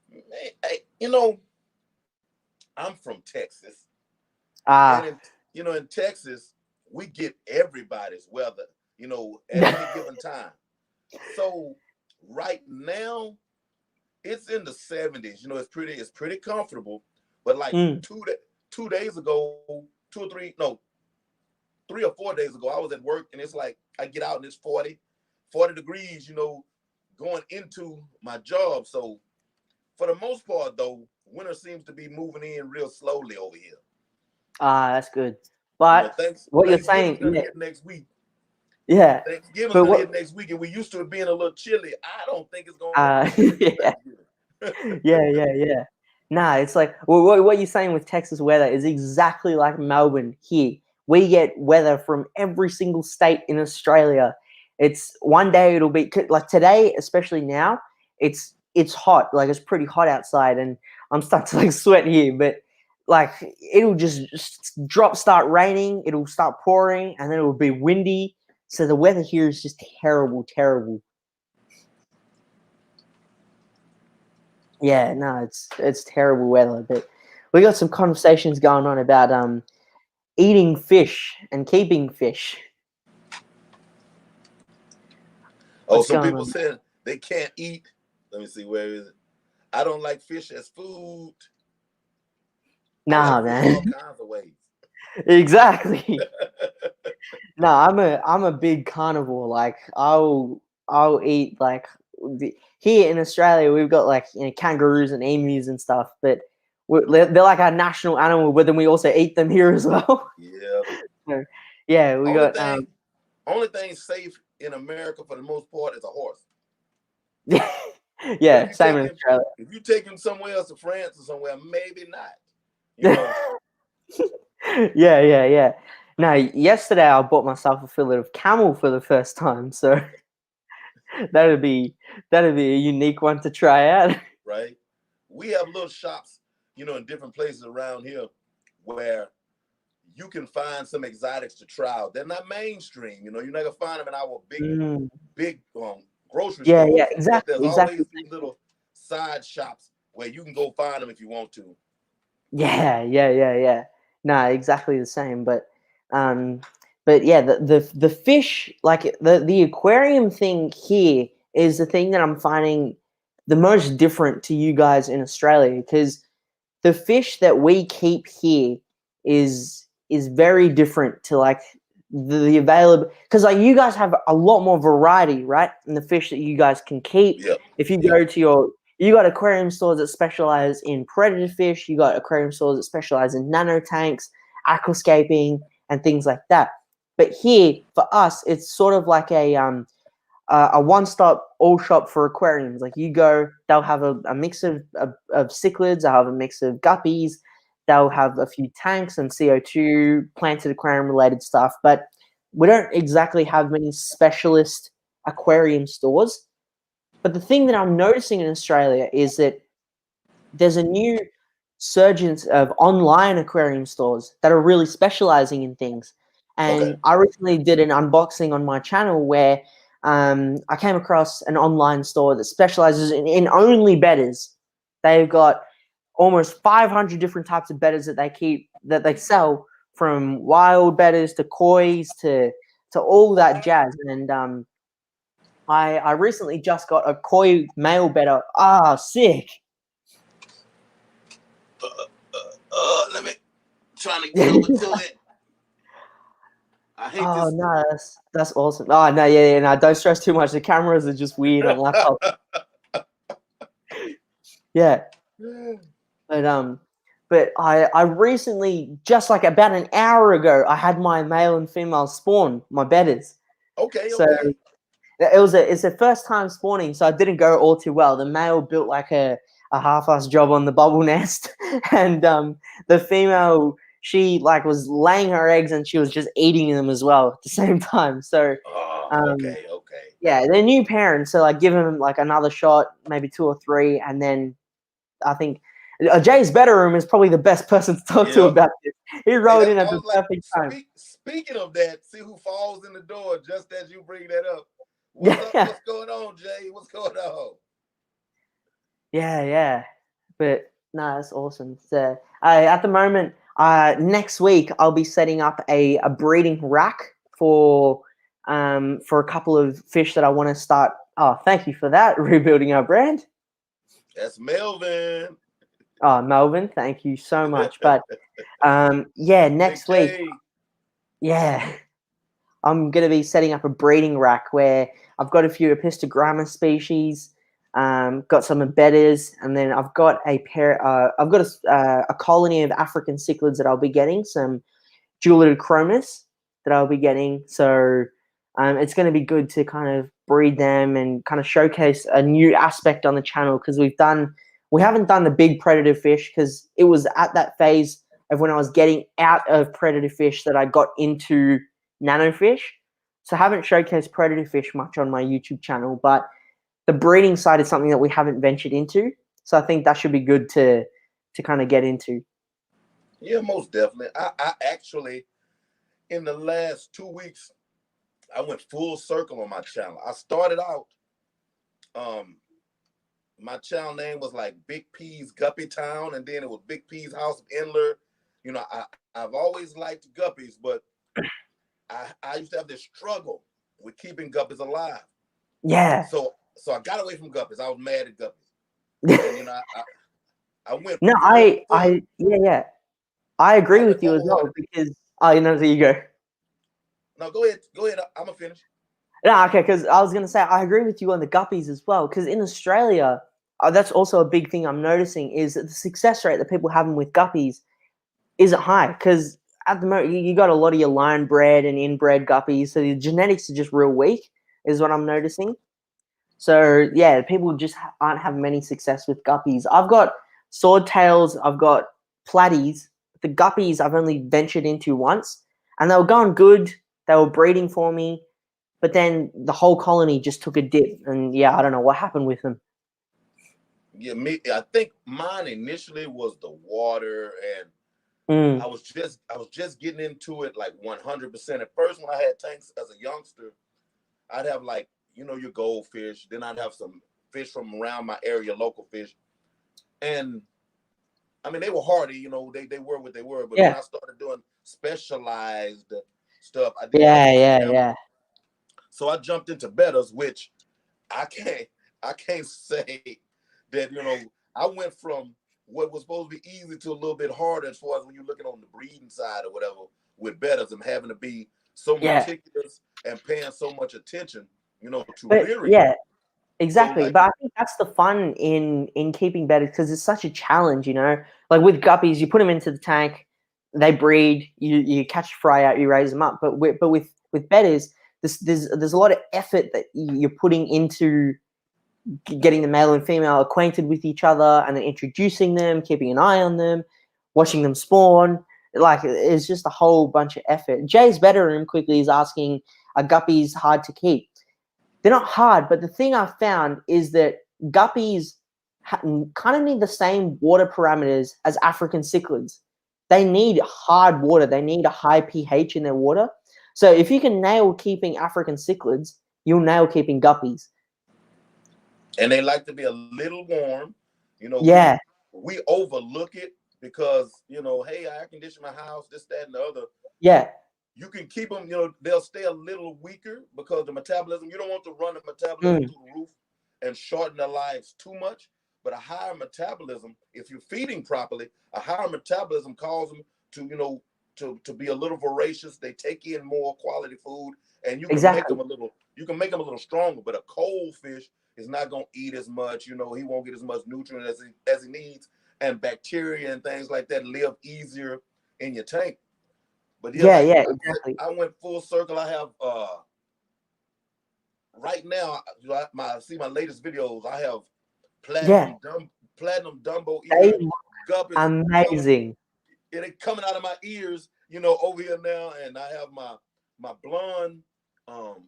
Man, I'm from Texas. And Ah. in Texas, we get everybody's weather, at any given time. So right now, it's in the 70s. It's pretty comfortable. But like Mm. 2 days ago, 3 or 4 days ago, I was at work and it's like I get out and it's 40 degrees, going into my job. So for the most part, though, winter seems to be moving in real slowly over here. Ah, that's good. But what you're Thanksgiving's saying, gonna yeah, hit next week. yeah. Thanksgiving's But gonna what? hit next week, and we used to it being a little chilly. I don't think it's gonna be chilly this Yeah, Thanksgiving. yeah. Nah, it's like what you're saying with Texas weather is exactly like Melbourne here. We get weather from every single state in Australia. It's one day it'll be like today, especially now. It's hot, like it's pretty hot outside, and I'm starting to like sweat here. But like it'll just start raining. It'll start pouring, and then it'll be windy. So the weather here is just terrible, terrible. Yeah, no, it's terrible weather, but we got some conversations going on about eating fish and keeping fish. Oh, What's some going people on? saying they can't eat. Let me see, where is it? I don't like fish as food. I like Nah, fish all man. kinds of ways. Exactly. No, I'm a big carnivore. Like I'll eat like here in Australia we've got like kangaroos and emus and stuff, but they're like our national animal. But then we also eat them here as well. Yeah. So, yeah, we Only got thing, only thing safe in America for the most part is a horse. But yeah, same in Australia. if you take him somewhere else to France or somewhere, maybe not. You know. Yeah. No, yesterday I bought myself a fillet of camel for the first time, so that'd be that'd be a unique one to try out. Right. We have little shops, in different places around here where you can find some exotics to try out. They're not mainstream. You're not gonna find them in our Mm. big grocery Yeah, stores, but there's exactly. always these little side shops where you can go find them if you want to. Yeah. No, exactly the same. Um, but yeah, the fish, like the aquarium thing here is the thing that I'm finding the most different to you guys in Australia because the fish that we keep here is very different to like the available because like you guys have a lot more variety, right? In the fish that you guys can keep. Yep. If you Yep. go to you got aquarium stores that specialize in predator fish, you got aquarium stores that specialize in nano tanks, aquascaping, and things like that. But here for us, it's sort of like a one-stop all shop for aquariums. Like you go, they'll have a mix of cichlids, they'll have a mix of guppies, they'll have a few tanks and CO2 planted aquarium related stuff. But we don't exactly have many specialist aquarium stores. But the thing that I'm noticing in Australia is that there's a new surgence of online aquarium stores that are really specializing in things. Okay. And I recently did an unboxing on my channel where I came across an online store that specializes in only bedders. They've got almost 500 different types of bedders that they sell, from wild bedders to kois to all that jazz. And I recently just got a koi male bedder. Ah, sick. Let me trying to get over to it. I hate Oh this. no, that's awesome. Oh no, yeah, no, don't stress too much. The cameras are just weird on laptops. Yeah, but I recently, just like about an hour ago, I had my male and female spawn, my bedders. Okay, So okay. it's the first time spawning, so I didn't go all too well. The male built like a half-assed job on the bubble nest, and the female, she like was laying her eggs and she was just eating them as well at the same time. So Oh, um, okay, okay. yeah, they're new parents, so like give them like another shot, maybe two or three, and then I think Jay's better room is probably the best person to talk to Yep. about this. He Hey, rolled in I at the was like, perfect time. speaking of that, see who falls in the door just as you bring that up. What's up? Yeah, What's going on, Jay? What's going on? yeah. But no, that's awesome. So at the moment, next week I'll be setting up a breeding rack for a couple of fish that I want to start. Oh, thank you for that. Rebuilding our brand. That's Melvin. Oh, Melvin, thank you so much. But yeah, Big next week, K. yeah, I'm going to be setting up a breeding rack where I've got a few Epistogramma species, got some embedders, and then I've got I've got a colony of African cichlids that I'll be getting, some dual chromis that I'll be getting. So it's going to be good to kind of breed them and kind of showcase a new aspect on the channel because we haven't done the big predator fish because it was at that phase of when I was getting out of predator fish that I got into nano fish. So I haven't showcased predator fish much on my YouTube channel, but the breeding side is something that we haven't ventured into. So I think that should be good to kind of get into. Yeah, most definitely. I actually, in the last 2 weeks, I went full circle on my channel. I started out, um, my channel name was like Big P's Guppy Town, and then it was Big P's House of Endler. You know, I've always liked guppies, but I used to have this struggle with keeping guppies alive. Yeah. So I got away from guppies. I was mad at guppies, and you know I went No, full. yeah. I I agree went with you as full well hearted. because there you go. No, go ahead, go ahead. I'm gonna finish. No, okay, because I was gonna say I agree with you on the guppies as well. Because in Australia, that's also a big thing I'm noticing is that the success rate that people having with guppies isn't high. Because at the moment, you got a lot of your line bred and inbred guppies, so the genetics are just real weak, is what I'm noticing. So yeah, people just aren't having many success with guppies. I've got swordtails, I've got platies. The guppies I've only ventured into once, and they were going good. They were breeding for me, but then the whole colony just took a dip, and yeah, I don't know what happened with them. Yeah, me. I think mine initially was the water, and Mm, I was just getting into it like 100%. At first, when I had tanks as a youngster, I'd have like your goldfish. Then I'd have some fish from around my area, local fish, and I mean they were hardy. They were what they were. But when yeah, I started doing specialized stuff, I didn't want to yeah. gamble, so I jumped into betters, which I can't I can't say that I went from what was supposed to be easy to a little bit harder as far as when you're looking on the breeding side or whatever with betters and having to be so Yeah, meticulous and paying so much attention, to but rearing them. yeah, So exactly. like, But I think that's the fun in keeping betters because it's such a challenge, you know. Like with guppies, you put them into the tank, they breed, you catch a fry out, you raise them up. But with betters, there's a lot of effort that you're putting into getting the male and female acquainted with each other, and then introducing them, keeping an eye on them, watching them spawn. Like it's just a whole bunch of effort. Jay's better room quickly is asking, are guppies hard to keep? They're not hard, but the thing I've found is that guppies kind of need the same water parameters as African cichlids. They need hard water. They need a high pH in their water. So if you can nail keeping African cichlids, you'll nail keeping guppies. and they like to be a little warm. You know, we Yeah, we overlook it because hey, I air condition my house, this, that, and the other. yeah, You can keep them, they'll stay a little weaker because the metabolism, you don't want to run the metabolism mm, through the roof and shorten their lives too much. But a higher metabolism, if you're feeding properly, a higher metabolism causes them to be a little voracious. They take in more quality food, and you can make Exactly. them a little stronger. But a cold fish is not gonna eat as much. You know, he won't get as much nutrient as he needs, and bacteria and things like that live easier in your tank. But yeah, Yeah, like yeah, I said, exactly. I went full circle. I have right now, my latest videos. I have Yeah, platinum Dumbo they ear look guppies coming. amazing. It coming out of my ears, you know, over here now, and I have my blonde um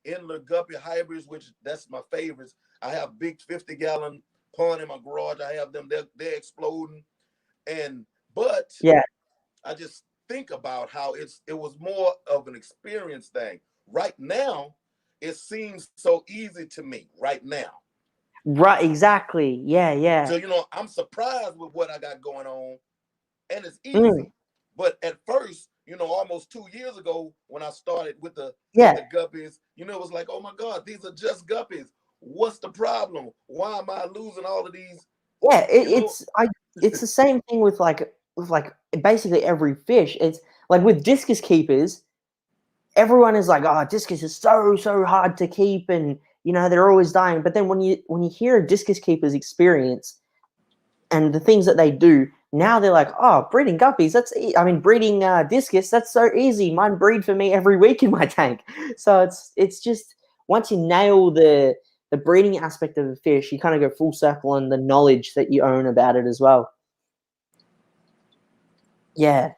Endler guppy hybrids, which that's my favorites. I have big 50-gallon pond in my garage. I have them. They're exploding, and but Yeah, I just think about how it was more of an experience thing. Right now, it seems so easy to me. Right now, right, exactly. Yeah, yeah. so you know, I'm surprised with what I got going on, and it's Mm, easy. But at first, you know, almost 2 years ago, when I started with yeah, the guppies, you know, it was like, oh my God, these are just guppies. What's the problem? Why am I losing all of these? yeah. You know, It's the same thing with like basically every fish. It's like with discus keepers, everyone is like, "Oh, discus is so hard to keep," and you know they're always dying. But then when you hear a discus keeper's experience and the things that they do, now they're like, "Oh, breeding guppies, I mean, breeding discus, that's so easy. Mine breed for me every week in my tank." So it's just once you nail the breeding aspect of the fish, you kind of go full circle on the knowledge that you own about it as well. Yeah,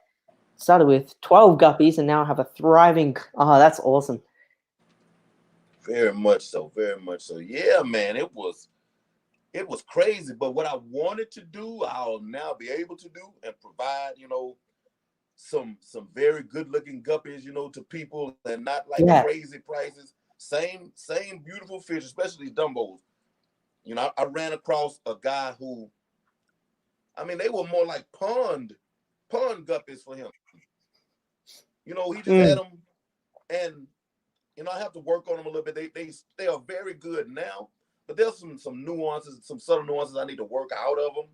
started with 12 guppies and now I have a thriving. Oh, that's awesome. very much so, very much so. Yeah, man, it was crazy. But what I wanted to do, I'll now be able to do and provide, you know, some very good looking guppies, you know, to people and not like Yeah, crazy prices. Same beautiful fish, especially these Dumbos. You know, I ran across a guy who, I mean, they were more like pond guppies for him. You know, he just had mm, them, and you know, I have to work on them a little bit. They are very good now, but there's some nuances, some subtle nuances I need to work out of them.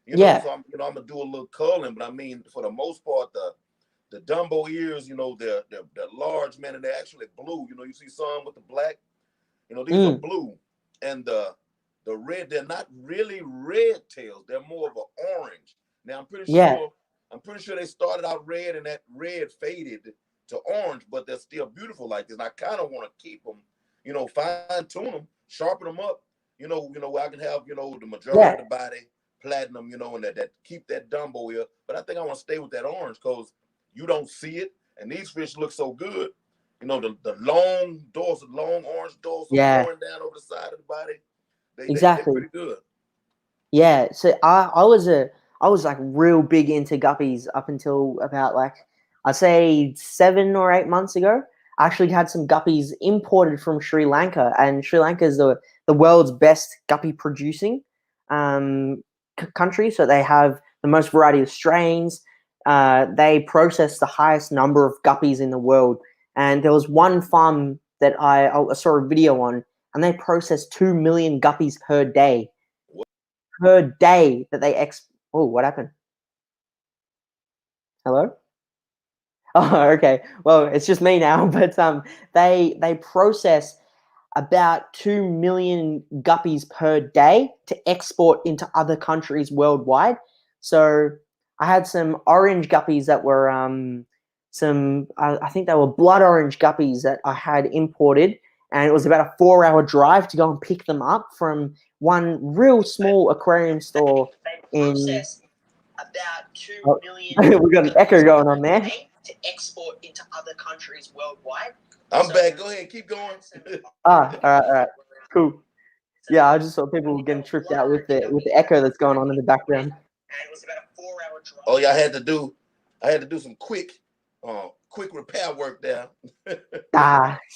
You know, yeah, so I'm gonna do a little culling, but I mean, for the most part, the Dumbo ears, you know, they're large, man, and they're actually blue. You know, you see some with the black. You know, these are mm, blue, and the red. They're not really red tails. They're more of an orange. Now yeah, I'm pretty sure they started out red, and that red faded to orange, but they're still beautiful like this. And I kind of want to keep them, you know, fine tune them, sharpen them up. You know, where I can have, you know, the majority yeah, of the body platinum, you know, and that keep that Dumbo ear. But I think I want to stay with that orange because you don't see it, and these fish look so good. You know, the long dorsal, long orange dorsal yeah, flowing down over the side of the body. They exactly. pretty good. Yeah, so I was like real big into guppies up until about like I'd say 7 or 8 months ago. I actually had some guppies imported from Sri Lanka, and Sri Lanka is the world's best guppy producing country. So they have the most variety of strains. They process the highest number of guppies in the world, and there was one farm that I saw a video on, and they processed 2 million guppies per day that they oh, what happened? Hello? Oh, okay. Well, it's just me now, but they process about 2 million guppies per day to export into other countries worldwide. So I had some orange guppies that were I think they were blood orange guppies that I had imported, and it was about a 4 hour drive to go and pick them up from one real small aquarium store in. About 2 Oh, million we got an echo going on there. to export into other countries worldwide. I'm back. Go ahead, keep going. All right, cool. Yeah, I just saw people were getting tripped out with the echo that's going on in the background. And it was about a 4 hour drive. Oh yeah, I had to do some quick repair work there.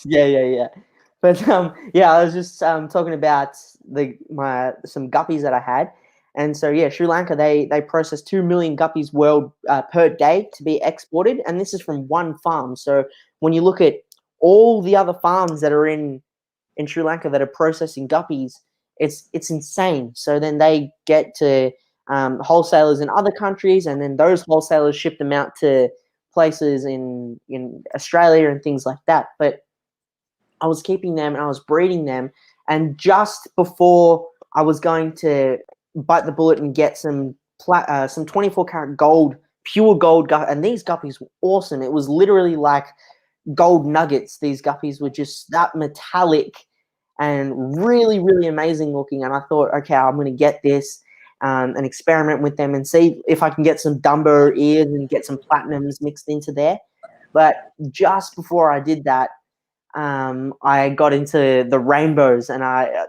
Yeah. But yeah, I was just talking about my some guppies that I had, and so yeah, Sri Lanka they process 2 million guppies per day to be exported, and this is from one farm. So when you look at all the other farms that are in Sri Lanka that are processing guppies, it's insane. So then they get to wholesalers in other countries, and then those wholesalers ship them out places in Australia and things like that. But I was keeping them and I was breeding them. And just before I was going to bite the bullet and get some 24 karat gold, pure gold, and these guppies were awesome. It was literally like gold nuggets. These guppies were just that metallic and really, really amazing looking. And I thought, okay, I'm going to get this and experiment with them and see if I can get some Dumbo ears and get some platinums mixed into there. But just before I did that, I got into the rainbows, and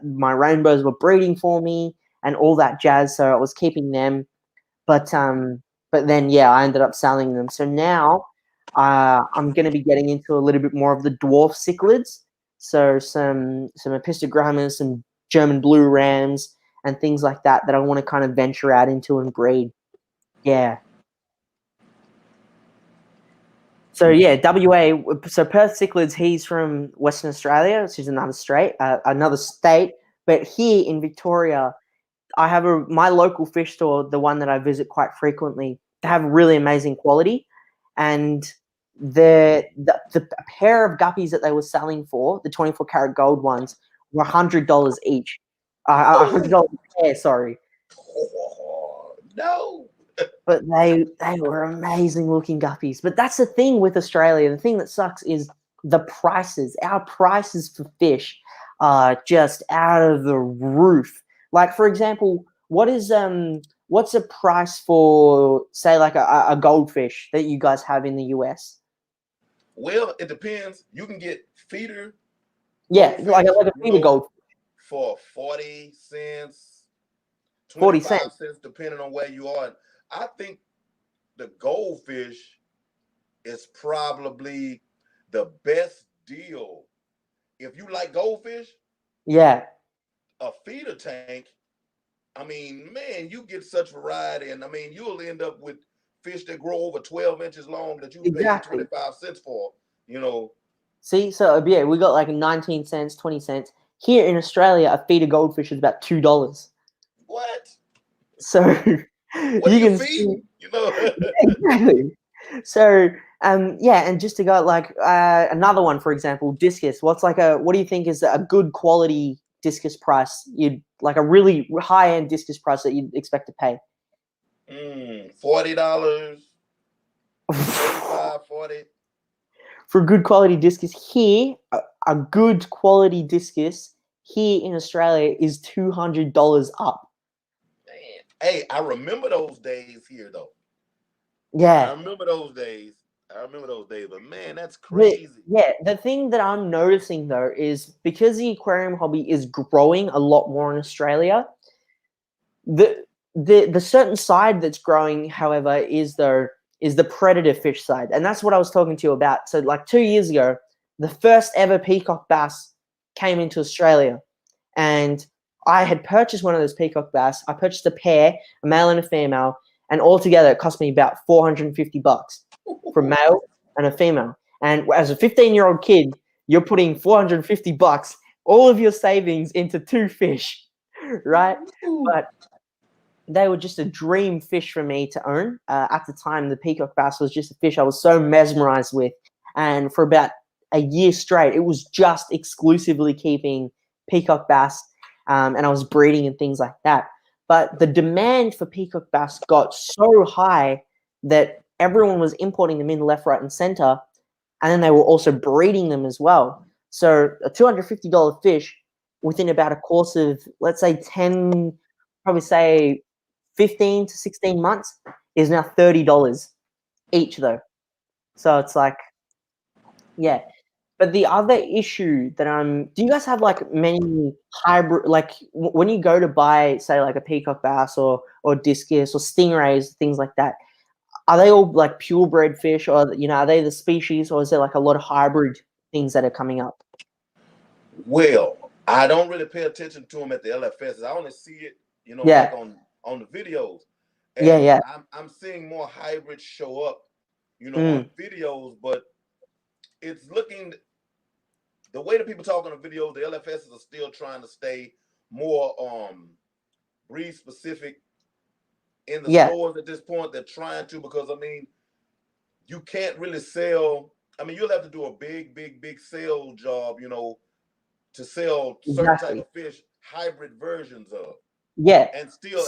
my rainbows were breeding for me and all that jazz. So I was keeping them, but then yeah, I ended up selling them. So now I'm going to be getting into a little bit more of the dwarf cichlids. So some epistogrammas, some German blue rams, and things like that I want to kind of venture out into and breed. Yeah. So yeah, WA. So Perth cichlids. He's from Western Australia, which is another state. But here in Victoria, I have my local fish store, the one that I visit quite frequently. They have really amazing quality, and the pair of guppies that they were selling for, the 24 karat gold ones, were $100 each. $100 a pair. Sorry. Oh, no. But they were amazing looking guppies. But that's the thing with Australia. The thing that sucks is the prices. Our prices for fish are just out of the roof. Like, for example, what's a price for, say, like a goldfish that you guys have in the US? Well, it depends. You can get feeder. Yeah, like a feeder gold for 40 cents, 40 25 cents. cents, depending on where you are. I think the goldfish is probably the best deal. If you like goldfish, yeah, a feeder tank, I mean, man, you get such variety. And I mean, you'll end up with fish that grow over 12 inches long that you pay exactly. 25 cents for, you know. See, so yeah, we got like 19 cents, 20 cents. Here in Australia, a feeder goldfish is about $2. What? So What are you you can feeding? see You know? exactly. So yeah, and just to go like another one, for example, discus. What do you think is a good quality discus price? You'd like a really high end discus price that you'd expect to pay. $40, 35, 40. For good quality discus here, a good quality discus here in Australia is $200 up. Man. Hey, I remember those days here though. Yeah. I remember those days. But man, that's crazy. The thing that I'm noticing though is because the aquarium hobby is growing a lot more in Australia, the certain side that's growing, however, is the predator fish side, and that's what I was talking to you about. So, like 2 years ago, the first ever peacock bass came into Australia, and I had purchased one of those peacock bass. I purchased a pair, a male and a female, and altogether it cost me about $450 for a male and a female. And as a 15-year-old kid, you're putting $450, all of your savings into two fish, right? But they were just a dream fish for me to own. At the time, the peacock bass was just a fish I was so mesmerized with. And for about a year straight, it was just exclusively keeping peacock bass, and I was breeding and things like that. But the demand for peacock bass got so high that everyone was importing them in left, right, and center. And then they were also breeding them as well. So a $250 fish within about a course of, let's say, 10, probably say 15 to 16 months is now $30 each though. So it's like, yeah. But the other issue that do you guys have like many hybrid, like when you go to buy, say like a peacock bass or discus or stingrays, things like that, are they all like purebred fish, or are they the species, or is there like a lot of hybrid things that are coming up? Well, I don't really pay attention to them at the LFS. I only see it, Yeah. like on the videos. Yeah, And yeah. I'm seeing more hybrids show up, Mm. on videos, but it's looking the way that people talk on the videos, the LFSs are still trying to stay more breed specific in the Yeah. stores at this point. They're trying to, because I mean, you can't really sell. I mean, you'll have to do a big sale job, to sell certain type Exactly. of fish, hybrid versions of, Yeah. and still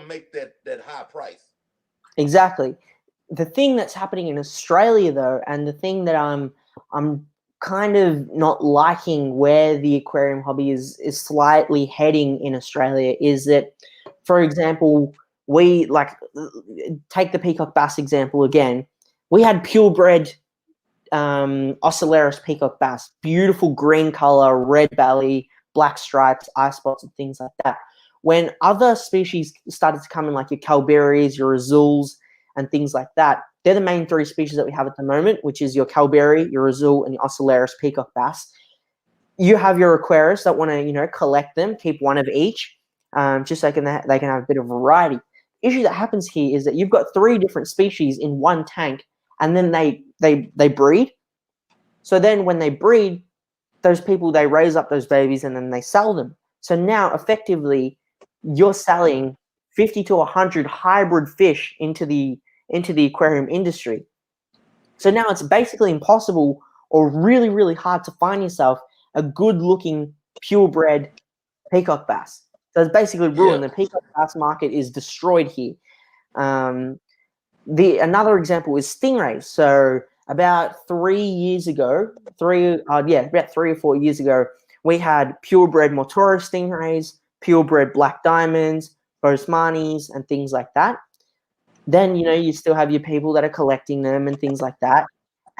make that high price. Exactly. The thing that's happening in Australia though, and the thing that I'm kind of not liking where the aquarium hobby is slightly heading in Australia is that, for example, we like take the peacock bass example again. We had purebred Ocellaris peacock bass, beautiful green color, red belly, black stripes, eye spots, and things like that. When other species started to come in, like your Calberries, your Azules, and things like that, they're the main three species that we have at the moment, which is your Calberry, your Azul, and your Ocellaris peacock bass. You have your aquarists that want to, collect them, keep one of each, just so they can have a bit of variety. The issue that happens here is that you've got three different species in one tank, and then they breed. So then when they breed, those people, they raise up those babies and then they sell them. So now effectively you're selling 50 to 100 hybrid fish into the aquarium industry. So now it's basically impossible or really, really hard to find yourself a good looking purebred peacock bass. So it's basically Yeah. ruined. The peacock bass market is destroyed here. Another example is stingrays. So about 3 years ago, about 3 or 4 years ago, we had purebred Motoro stingrays, purebred black diamonds, Bosmanis, and things like that. Then you still have your people that are collecting them and things like that.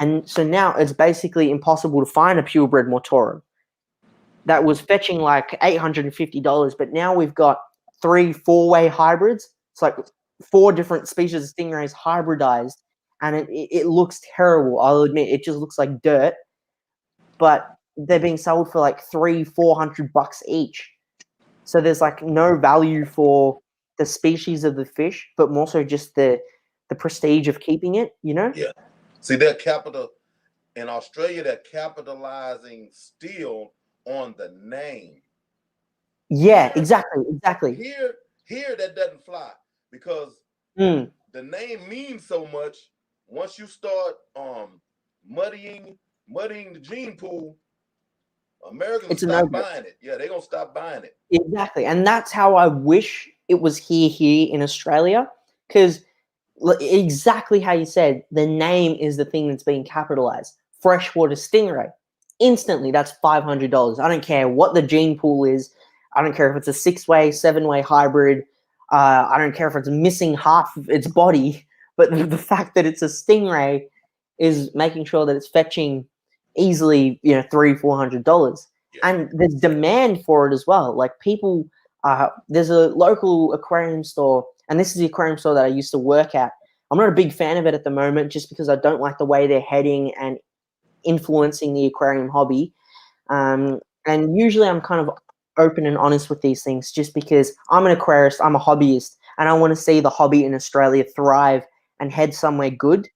And so now it's basically impossible to find a purebred Motoro. That was fetching like $850, but now we've got 3 4-way hybrids. It's like 4 different species of stingrays hybridized, and it looks terrible. I'll admit, it just looks like dirt. But they're being sold for like $300-400 each. So there's like no value for the species of the fish, but more so just the prestige of keeping it. Yeah. See, they're in Australia. They're capitalizing still on the name. Yeah, exactly. Here that doesn't fly because Mm. the name means so much. Once you start muddying the gene pool, Americans will It's a stop no-go. buying it. Yeah, they're gonna stop buying it. Exactly, and that's how I wish it was here in Australia, because exactly how you said, the name is the thing that's being capitalized. Freshwater stingray, instantly that's $500. I don't care what the gene pool is. I don't care if it's a 6-way, 7-way hybrid. I don't care if it's missing half of its body, but the fact that it's a stingray is making sure that it's fetching easily, $300-400. Yeah. And there's demand for it as well. Like people, there's a local aquarium store, and this is the aquarium store that I used to work at. I'm not a big fan of it at the moment, just because I don't like the way they're heading and influencing the aquarium hobby. And usually I'm kind of open and honest with these things, just because I'm an aquarist, I'm a hobbyist, and I want to see the hobby in Australia thrive and head somewhere good.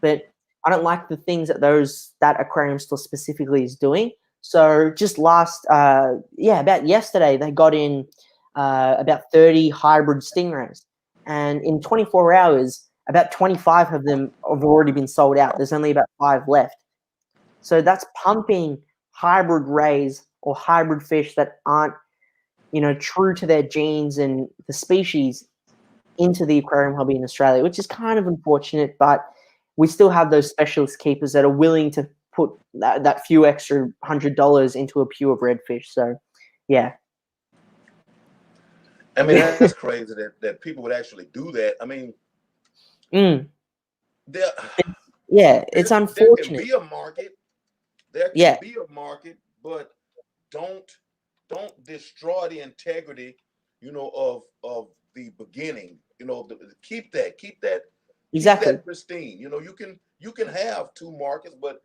But I don't like the things that aquarium store specifically is doing. So just about yesterday, they got in about 30 hybrid stingrays, and in 24 hours, about 25 of them have already been sold out. There's only about 5 left. So that's pumping hybrid rays or hybrid fish that aren't, true to their genes and the species into the aquarium hobby in Australia, which is kind of unfortunate, but we still have those specialist keepers that are willing to put that few extra $100 into a purebred fish. So, yeah. I mean, that's crazy that people would actually do that. I mean, Mm. there Yeah, it's there can unfortunate. be a market. There can Yeah, be a market, but don't destroy the integrity, of the beginning. Keep exactly. that pristine. You can have 2 markets, but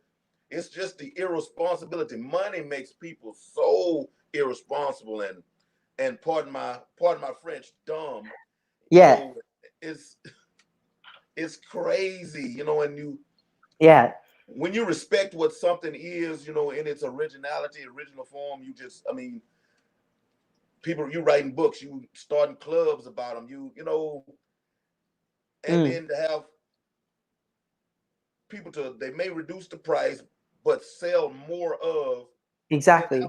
it's just the irresponsibility. Money makes people so irresponsible and pardon my French, dumb. You Yeah, know, it's it's crazy. And yeah, when you respect what something is, in its original form, I mean, you writing books, you starting clubs about them, and mm. then to have people to, they may reduce the price, but sell more of. And then Exactly.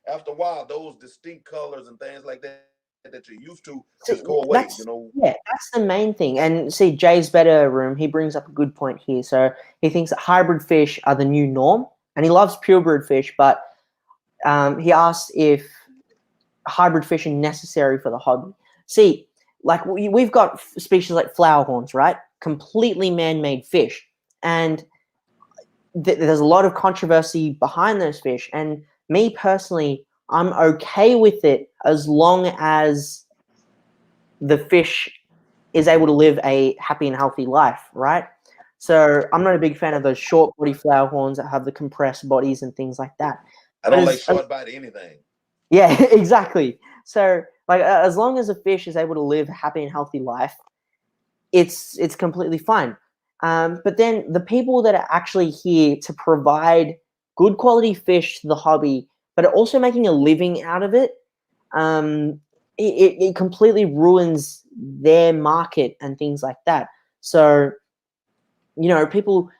after a while, those distinct colors and things like that that you're used to just See, go away. that's yeah, that's the main thing. And see, Jay's better room. He brings up a good point here. So he thinks that hybrid fish are the new norm, and he loves purebred fish. But he asks if hybrid fish are necessary for the hobby. See, like we've got species like flower horns, right? Completely man-made fish, and there's a lot of controversy behind those fish. And me personally, I'm okay with it as long as the fish is able to live a happy and healthy life, right? So I'm not a big fan of those short body flower horns that have the compressed bodies and things like that. I But don't like short body anything. yeah, exactly. So like as long as a fish is able to live a happy and healthy life, it's completely fine. But then the people that are actually here to provide good quality fish to the hobby, but are also making a living out of it, it completely ruins their market and things like that. So, people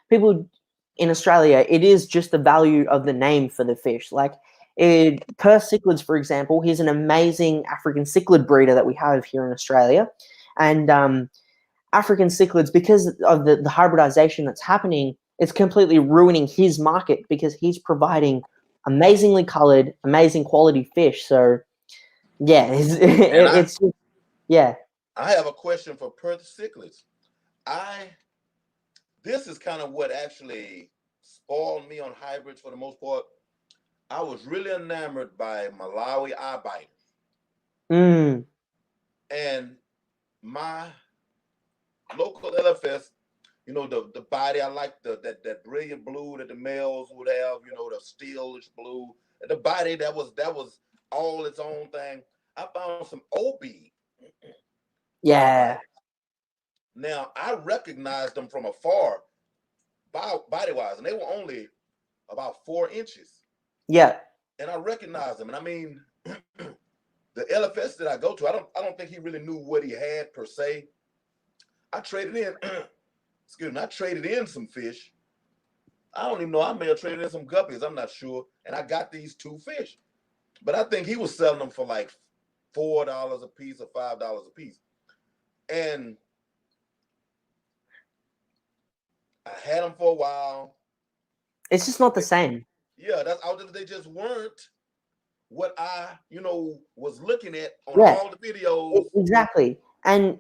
in Australia, it is just the value of the name for the fish. Like per cichlids, for example, here's an amazing African cichlid breeder that we have here in Australia, and African cichlids, because of the hybridization that's happening, it's completely ruining his market because he's providing amazingly colored, amazing quality fish. So yeah, it's just, yeah. I have a question for Perth cichlids. I This is kind of what actually spoiled me on hybrids for the most part. I was really enamored by Malawi eye biters, Mm, and my local LFS. The body. I like that brilliant blue that the males would have. The steelish blue. The body that was all its own thing. I found some OB eye yeah, biters. Now I recognized them from afar, body wise, and they were only about 4 inches. yeah, And I recognized him. And I mean, the LFS that I go to, I don't think he really knew what he had per se. I traded in, excuse me, I traded in some fish. I don't even know. I may have traded in some guppies. I'm not sure. And I got these two fish, but I think he was selling them for like $4 a piece or $5 a piece. And I had them for a while. it's just not the They, same. yeah, that's out there. They just weren't what I, was looking at on Yeah, all the videos. exactly. And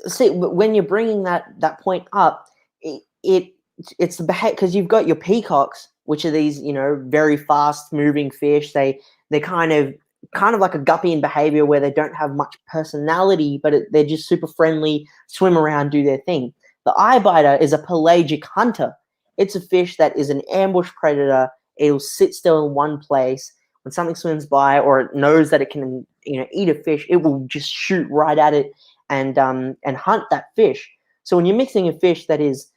see, when you're bringing that point up, it it's the behavior, because you've got your peacocks, which are these very fast moving fish. They're kind of like a guppy in behavior, where they don't have much personality, but they're just super friendly, swim around, do their thing. The eye biter is a pelagic hunter. It's a fish that is an ambush predator. It'll sit still in one place. When something swims by, or it knows that it can eat a fish, it will just shoot right at it and hunt that fish. So when you're mixing a fish that is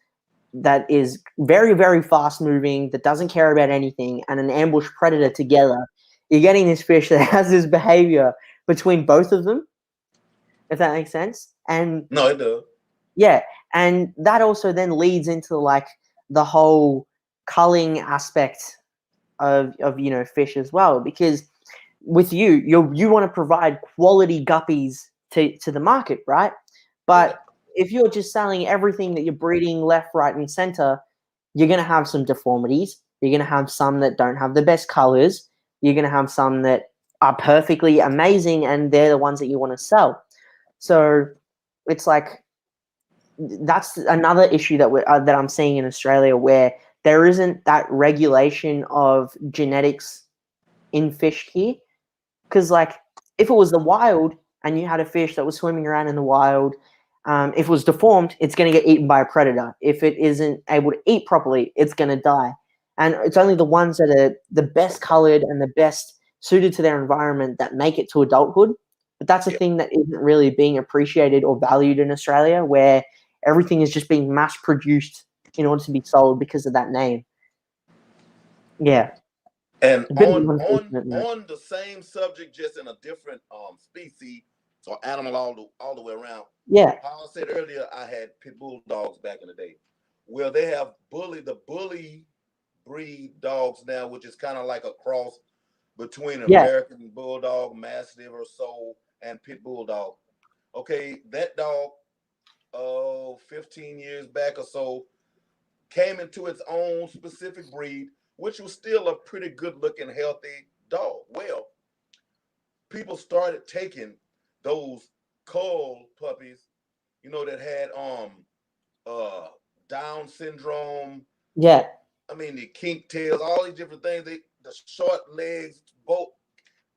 very, very fast moving, that doesn't care about anything, and an ambush predator together, you're getting this fish that has this behavior between both of them, if that makes sense. And No, it does. yeah, and that also then leads into like the whole culling aspect of fish as well, because with you want to provide quality guppies to the market, right? Yeah. But if you're just selling everything that you're breeding left, right, and center, you're going to have some deformities. You're going to have some that don't have the best colors. You're going to have some that are perfectly amazing, and they're the ones that you want to sell. So it's like that's another issue that I'm seeing in Australia, where there isn't that regulation of genetics in fish here. Because like if it was the wild and you had a fish that was swimming around in the wild, if it was deformed, it's going to get eaten by a predator. If it isn't able to eat properly, it's going to die. And it's only the ones that are the best colored and the best suited to their environment that make it to adulthood. But that's a Yeah. thing that isn't really being appreciated or valued in Australia, where everything is just being mass produced in order to be sold because of that name. Yeah, And a bit of on an on unfortunate note. on the same subject, just in a different species or animal all the way around. Yeah, How I said earlier, I had pit bull dogs back in the day. Well, they have the bully breed dogs now, which is kind of like a cross between an Yeah, American Bulldog, Mastiff or so, and Pit Bulldog. Okay, that dog, 15 years back or so, came into its own specific breed, which was still a pretty good looking, healthy dog. Well, people started taking those cull puppies, that had uh Down syndrome. yeah, I mean, the kink tails, all these different things. The short legs, both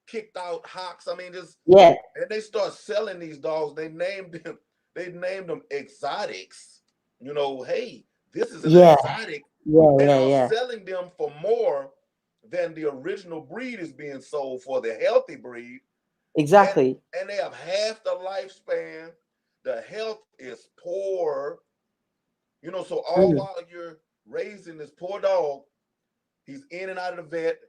kicked out hocks. I mean, just yeah, and they start selling these dogs. They named them. They named them exotics. Hey, this is an yeah, exotic, yeah, and yeah, are yeah. selling them for more than the original breed is being sold for, the healthy breed. and Exactly. and they have half the lifespan. The health is poor. So all Mm, while you're raising this poor dog, he's in and out of the vet.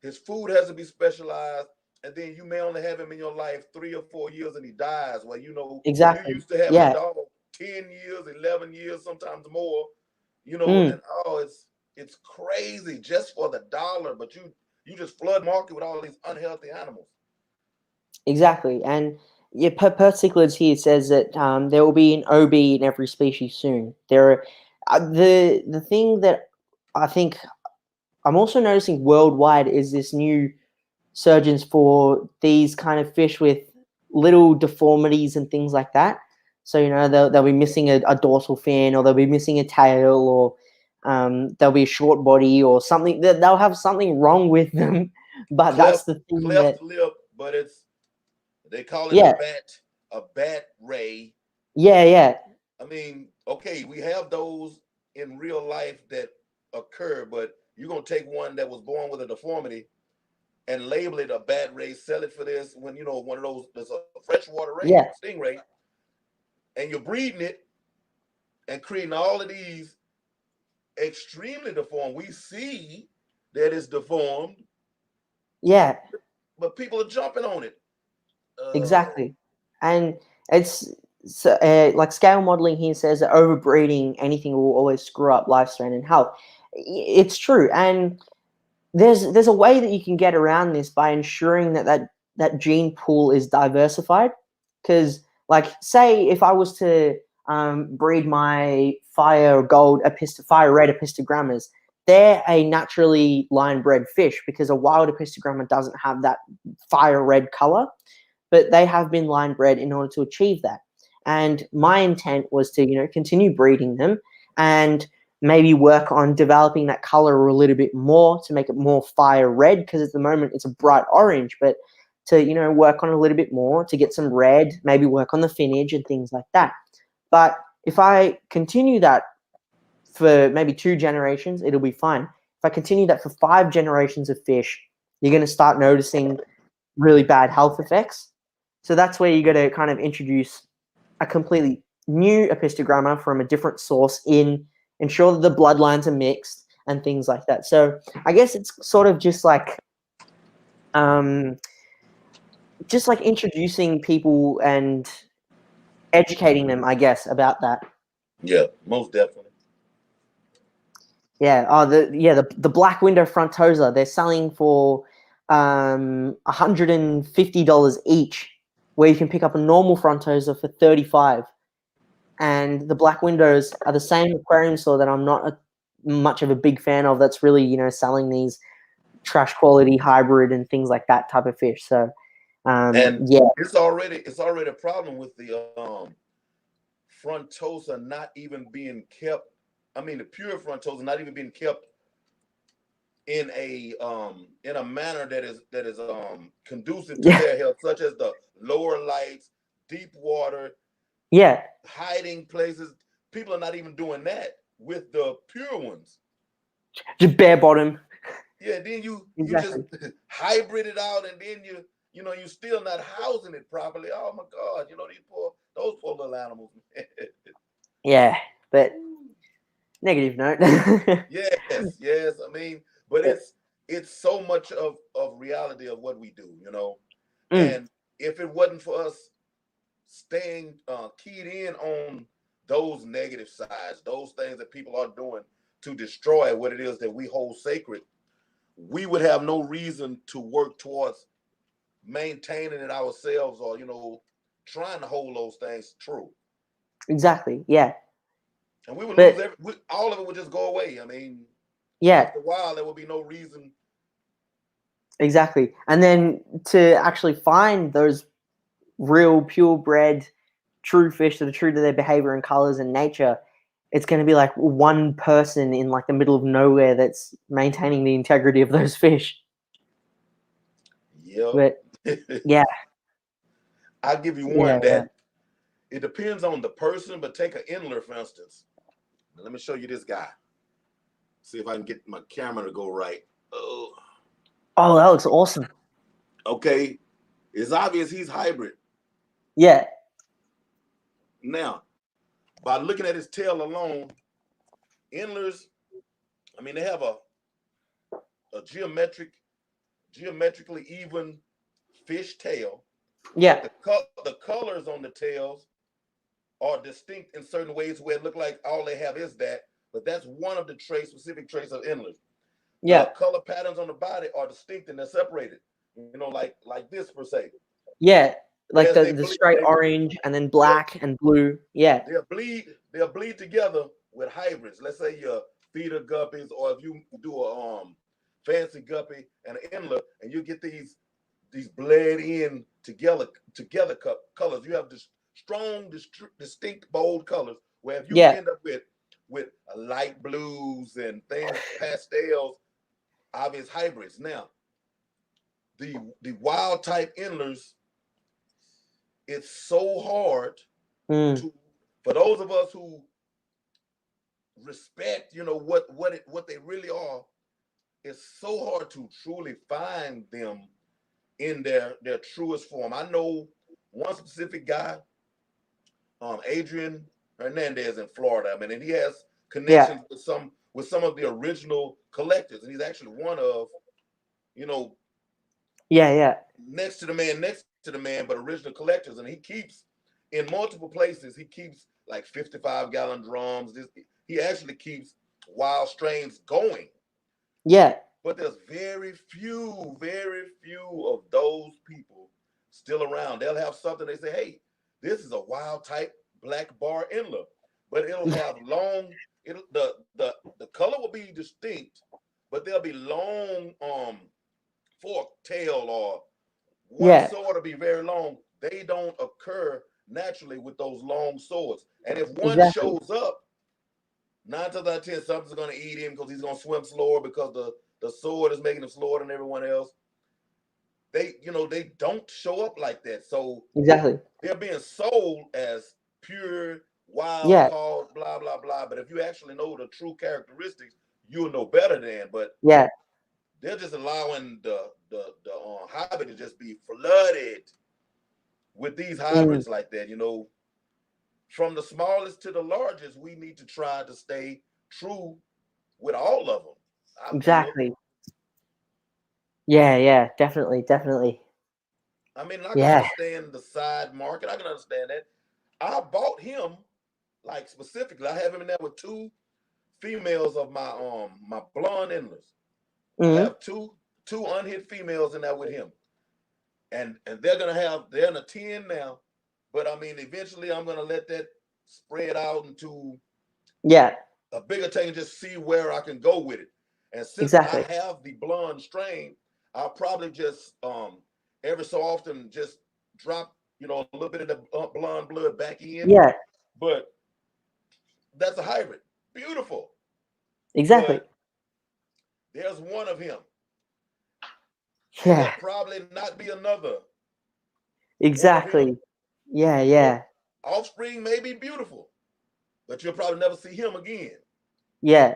His food has to be specialized, and then you may only have him in your life 3 or 4 years, and he dies. Well, you're exactly. used to having a Yeah. dog 10 years, 11 years, sometimes more. Mm, And it's crazy just for the dollar, but you just flood market with all these unhealthy animals. exactly. And yeah, per cichlids here says that there will be an OB in every species soon. There are the thing that I think I'm also noticing worldwide is this new surgeons for these kind of fish with little deformities and things like that. So they'll be missing a dorsal fin, or they'll be missing a tail, or they'll be a short body, or something. They'll have something wrong with them. But that's Cleft the thing that, cleft lip, but they call it yeah, a bat ray. yeah, yeah, I mean, okay, we have those in real life that occur, but you're gonna take one that was born with a deformity and label it a bat ray, sell it for this, when one of those, there's a freshwater ray, yeah, stingray, and you're breeding it and creating all of these extremely deformed. We see that it's deformed, yeah. but people are jumping on it. Uh, Exactly. And it's so, like scale modeling here says that overbreeding anything will always screw up lifespan and health. It's true, and there's a way that you can get around this by ensuring that gene pool is diversified. Because, like, say if I was to breed my fire red epistogrammas, they're a naturally line bred fish because a wild epistogramma doesn't have that fire red color, but they have been line bred in order to achieve that. And my intent was to, continue breeding them and maybe work on developing that color a little bit more to make it more fire red, because at the moment it's a bright orange, but to, work on a little bit more to get some red, maybe work on the finnage and things like that. But if I continue that for maybe 2 generations, it'll be fine. If I continue that for 5 generations of fish, you're going to start noticing really bad health effects. So that's where you got to kind of introduce a completely new epistogramma from a different source in, ensure that the bloodlines are mixed and things like that. So I guess it's sort of um, just like introducing people and educating them, I guess, about that. yeah, most definitely. Yeah. Oh, the Black Window Frontosa, they're selling for $150 each, where you can pick up a normal Frontosa for 35. And the Black Windows are the same aquarium store that I'm not much of a big fan of. That's really selling these trash quality hybrid and things like that type of fish. So And yeah, it's already a problem with the frontosa not even being kept. I mean, the pure frontosa not even being kept in a manner that is conducive to yeah, their health, such as the lower lights, deep water, yeah, hiding places. People are not even doing that with the pure ones. just bare bottom. Yeah, then you just Exactly. hybrid it out, and then you're still not housing it properly. Oh my God, those poor little animals. Yeah, but negative note. Yes, yes. I mean, but it's so much of reality of what we do. Mm, And if it wasn't for us staying keyed in on those negative sides, those things that people are doing to destroy what it is that we hold sacred, we would have no reason to work towards maintaining it ourselves, or trying to hold those things true. Exactly. Yeah. And we would But lose all of it would just go away. I mean, yeah, after a while, there would be no reason. exactly. And then to actually find those real purebred true fish that are true to their behavior and colors and nature, it's going to be like one person in like the middle of nowhere that's maintaining the integrity of those fish. Yep. But yeah, I'll give you yeah, one that it depends on the person, but take an Endler, for instance. Now, let me show you this guy. See if I can get my camera to go right. Oh, that looks awesome. okay. It's obvious he's hybrid. Yeah, Now, by looking at his tail alone, Endlers, I mean, they have a geometrically even fish tail. yeah, But the colors on the tails are distinct in certain ways where it look like all they have is that. But that's one of the specific traits of Endlers. yeah, The color patterns on the body are distinct and they're separated. Like this per se. yeah. Like Whereas the straight orange and then black and blue. Yeah, they'll bleed together with hybrids. Let's say your feeder guppies, or if you do a fancy guppy and an Endler, and you get these bled in together colors. You have this strong, distinct, bold colors. Where if you yeah, end up with light blues and things, pastels, obvious hybrids. Now, the wild type Endlers, it's so hard to, for those of us who respect, what they really are. It's so hard to truly find them in their truest form. I know one specific guy, Adrian Hernandez in Florida. I mean, and he has yeah, connections with some of the original collectors, and he's actually one of, yeah, next to the man, but original collectors, and he keeps in multiple places. He keeps like 55-gallon drums. He actually keeps wild strains going. yeah, But there's very few of those people still around. They'll have something, they say, hey, this is a wild type black bar Endler. But it'll have long, the color will be distinct, but there'll be long forked tail, or one yeah, sword will be very long. They don't occur naturally with those long swords. And if one exactly. shows up, 9 times out of 10, something's going to eat him because he's going to swim slower, because the sword is making him slower than everyone else. They don't show up like that. So Exactly. they're being sold as pure, wild, Yeah, called, blah, blah, blah. But if you actually know the true characteristics, you'll know better than. But yeah, they're just allowing the hobby to just be flooded with these hybrids like that. From the smallest to the largest, we need to try to stay true with all of them, I feel. exactly. Yeah, definitely. I mean, I can Yeah. understand the side market. I can understand that. I bought him, like, specifically. I have him in there with two females of my blonde Endlers. I Mm-hmm. have two unhit females in there with him, and they're in a 10 now. But I mean, eventually, I'm gonna let that spread out into Yeah, a bigger tank and just see where I can go with it. And since I exactly. have the blonde strain, I'll probably just every so often just drop a little bit of the blonde blood back in. Yeah, But that's a hybrid, beautiful. exactly. But there's one of him, and there'll Yeah, probably not be another one of him. exactly. Yeah, You know, yeah, offspring may be beautiful, but you'll probably never see him again. yeah,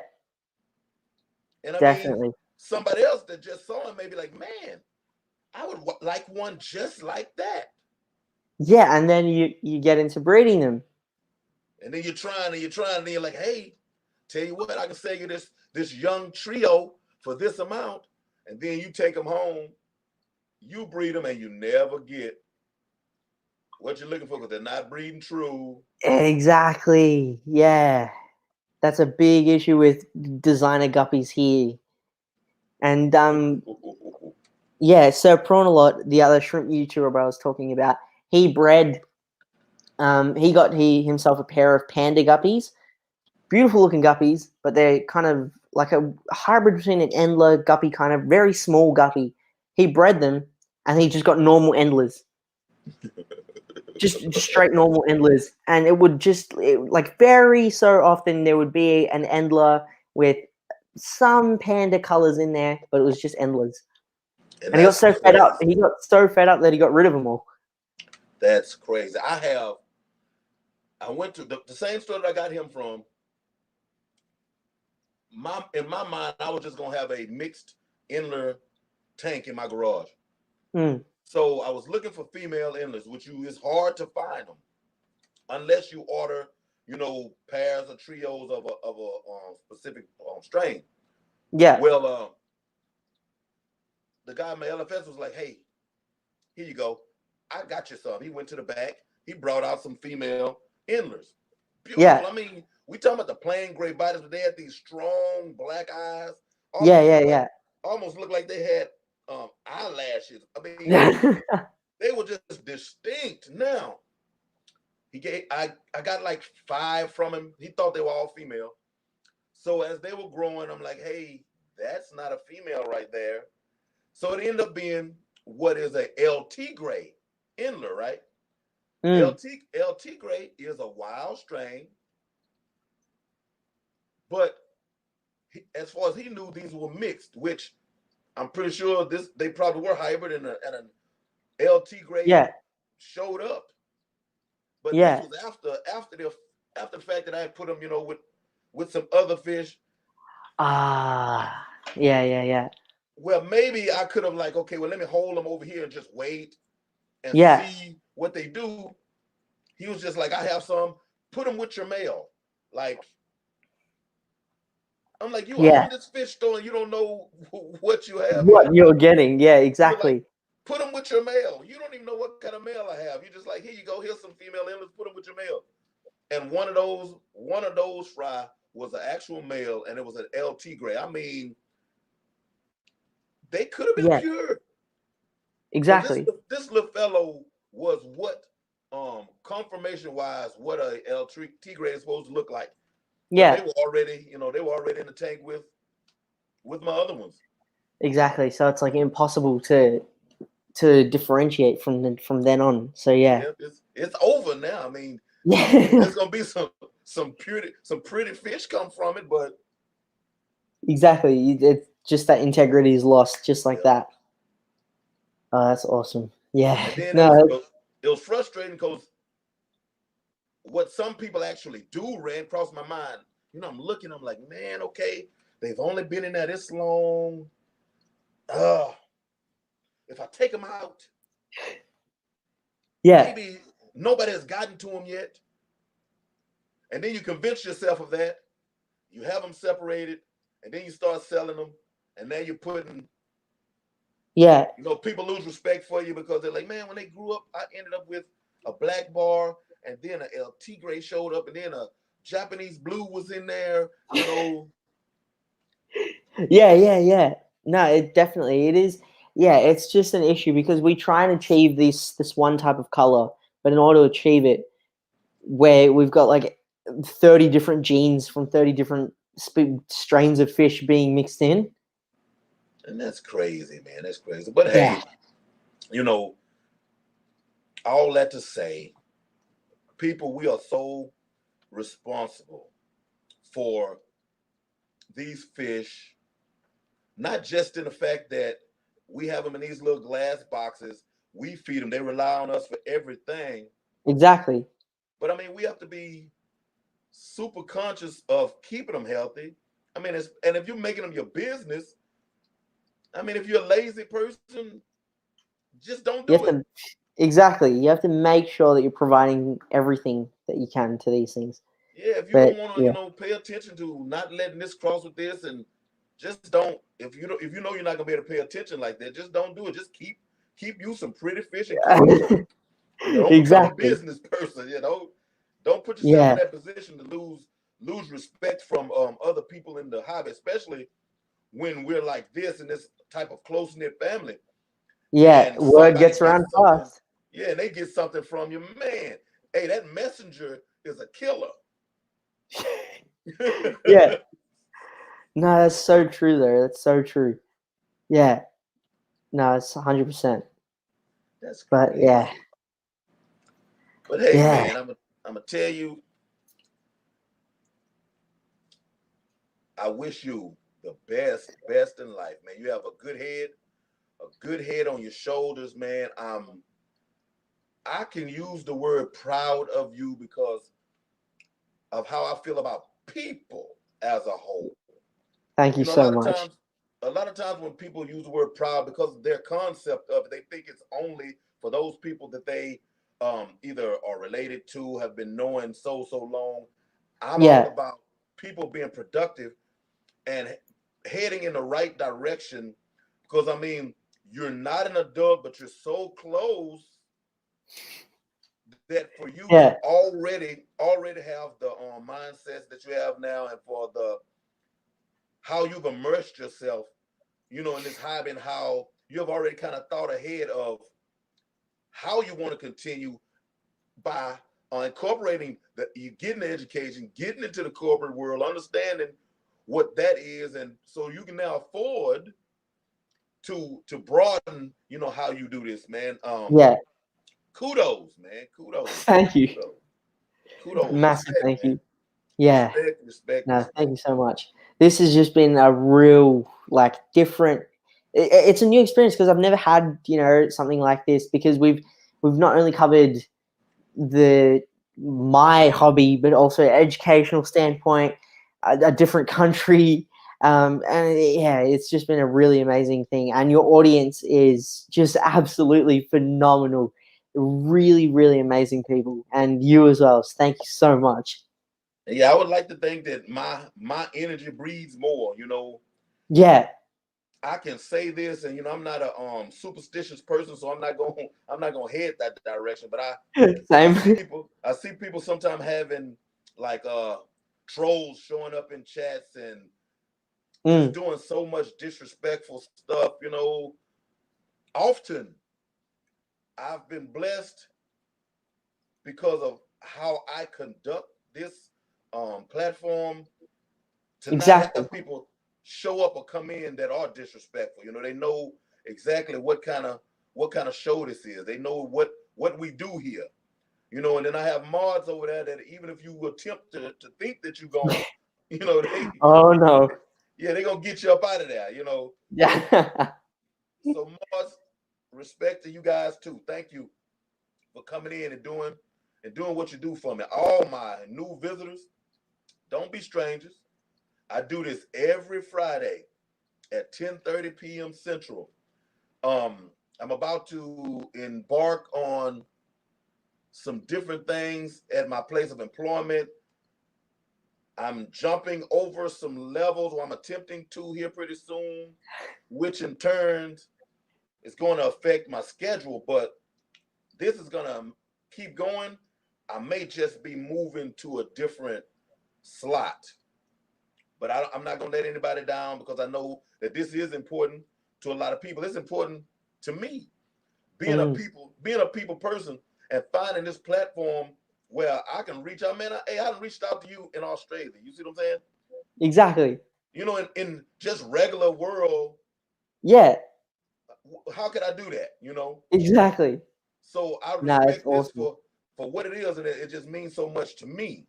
And I mean, definitely. somebody else that just saw him may be like, man, I would like one just like that. Yeah, and then you get into breeding them. And then and then you're like, hey, tell you what, I can sell you this young trio for this amount. And then you take them home, you breed them, and you never get what you're looking for, because they're not breeding true. Exactly. Yeah. That's a big issue with designer guppies here. And yeah, so Prawnalot, the other shrimp YouTuber I was talking about, he bred he himself a pair of panda guppies. Beautiful looking guppies, but they're kind of like a hybrid between an endler guppy, kind of very small guppy. He bred them and he just got normal endlers. Just straight normal endlers, and it would like very so often there would be an endler with some panda colors in there, but it was just endless. And And he got that's so fed up. crazy. He got so fed up that he got rid of them all. That's crazy. I went to the same store that I got him from. In my mind, I was just gonna have a mixed endler tank in my garage. Mm. So I was looking for female endlers, which is hard to find them unless you order, pairs or trios of a specific strain. Yeah. Well, the guy in my LFS was like, "Hey, here you go. I got you some." He went to the back. He brought out some female endlers. Beautiful. Yeah. I mean, we talking about the plain gray bodies, but they had these strong black eyes. Yeah. Almost looked like they had eyelashes. I mean, Yeah. they were just distinct. Now, I got like 5 from him. He thought they were all female. So as they were growing, I'm like, hey, that's not a female right there. So it ended up being what is a LT gray endler, right? Mm. LT gray is a wild strain, but as far as he knew, these were mixed, which I'm pretty sure they probably were hybrid, and an LT gray Yeah. showed up. But this Yeah. was after the fact that I had put them, with some other fish. Ah. Yeah. Well, maybe I could have like, okay, well, let me hold them over here and just wait and Yeah. see what they do. He was just like, I have some, put them with your male. Like, I'm like, you Yeah. own this fish store and you don't know what you have here. What you're getting. Yeah, You're like, exactly. put them with your male. You don't even know what kind of male I have. You're just like, here you go. Here's some female endless. Put them with your male. And one of those fry was an actual male, and it was an LT gray. I mean, they could have been Yeah. pure. So Exactly. this little fellow was what confirmation wise what a LT gray is supposed to look like. Because Yeah. they were already, in the tank with my other ones. Exactly. So it's like impossible to differentiate from then on. So yeah. Yeah, it's over now. I mean, Yeah. there's gonna be some pretty fish come from it, but Exactly. It's just that integrity is lost just like yeah. that. Oh, that's awesome. Yeah. And then No. it was frustrating because what some people actually do ran across my mind. I'm looking, I'm like, man, okay, they've only been in there this long. If I take them out, Yeah. maybe nobody has gotten to them yet. And then you convince yourself of that. You have them separated, and then you start selling them, and now you're putting, Yeah. people lose respect for you because they're like, man, when they grew up, I ended up with a black bar, and then a LT gray showed up, and then a Japanese blue was in there. Yeah. No, it is. Yeah, it's just an issue because we try and achieve this one type of color, but in order to achieve it, where we've got like 30 different genes from 30 different strains of fish being mixed in. And that's crazy, man. That's crazy. But Yeah. hey, all that to say, people, we are so responsible for these fish, not just in the fact that we have them in these little glass boxes, we feed them, they rely on us for everything. Exactly. But I mean, we have to be super conscious of keeping them healthy. I mean, and if you're making them your business, I mean, if you're a lazy person, just don't You have do it. to Exactly. You have to make sure that you're providing everything that you can to these things. Yeah, if you But don't want to, yeah. pay attention to not letting this cross with this, and just don't. If you know you're not gonna be able to pay attention like that, just don't do it. Just keep you some pretty fish and keep you some Don't become a Exactly. business person. Don't put yourself in Yeah. that position to lose respect from other people in the hobby, especially when we're like this in this type of close knit family, Yeah. and Word somebody gets gets around something. fast. Yeah, and they get something from you, man. Hey, that messenger is a killer. Yeah. No, that's so true though. That's so true. Yeah. No, it's 100%. That's But yeah. crazy. But hey, Yeah. man, I'm gonna tell you, I wish you the best in life, man. You have a good head on your shoulders, man. I can use the word proud of you because of how I feel about people as a whole. Thank you A so lot of much. times, when people use the word proud because of their concept of it, they think it's only for those people that they either are related to, have been knowing so long. I'm all Yeah. about people being productive and heading in the right direction because I mean, you're not an adult, but you're so close that for you to Yeah. already have the mindsets that you have now, and for the how you've immersed yourself, in this hobby, and how you have already kind of thought ahead of how you want to continue by incorporating you getting the education, getting into the corporate world, understanding what that is, and so you can now afford to broaden, how you do this, man. Yeah. Kudos, man. Thank you. Kudos. Massive Respect, thank man. you. Yeah. No, thank Respect. you so much. This has just been a real, like, different. It's a new experience because I've never had, something like this because we've not only covered the my hobby, but also educational standpoint, a different country, and yeah, it's just been a really amazing thing. And your audience is just absolutely phenomenal, really, really amazing people, and you as well. So thank you so much. Yeah, I would like to think that my energy breeds more. Yeah, I can say this, and I'm not a superstitious person, so I'm not gonna head that direction. But I same. see people sometimes having like trolls showing up in chats and just Mm, doing so much disrespectful stuff. Often I've been blessed because of how I conduct this platform to not exactly. have people show up or come in that are disrespectful. They know exactly what kind of show this is. They know what we do here. And then I have mods over there that even if you attempt to think that you're going, they Oh no. yeah, they're gonna get you up out of there. Yeah. So mods, respect to you guys too. Thank you for coming in and doing what you do for me. All my new visitors, don't be strangers. I do this every Friday at 10:30 p.m. Central. I'm about to embark on some different things at my place of employment. I'm jumping over some levels, or I'm attempting to here pretty soon, which in turn is going to affect my schedule. But this is going to keep going. I may just be moving to a different slot, but I'm not going to let anybody down because I know that this is important to a lot of people. It's important to me being a Mm, people person and finding this platform where I can reach out. Man, I reached out to you in Australia. You see what I'm saying? exactly. In just regular world, Yeah, how could I do that? exactly. So I No, it's respect this awesome. for what it is, and it just means so much to me.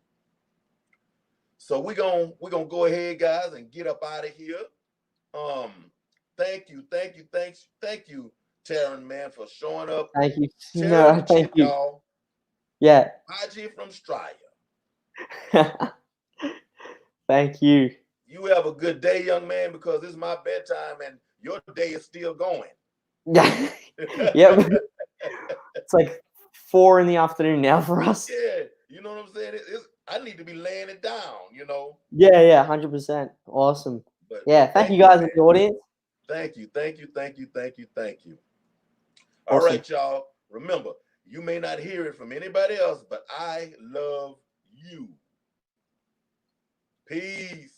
So we're gonna go ahead, guys, and get up out of here. Um, thank you, Taryn, man, for showing up. Thank you. No, Tarun thank Chid, you. y'all. Yeah. Bodgie from Straya. Thank you. You have a good day, young man, because it's my bedtime and your day is still going. Yeah. Yeah, Yep. It's like 4 in the afternoon now for us. you know what I'm saying? I need to be laying it down. Yeah, yeah, 100%. Awesome. Yeah, But thank you thank you, guys in man. the audience. Thank you. All Awesome. right, y'all. Remember, You may not hear it from anybody else, but I love you. Peace.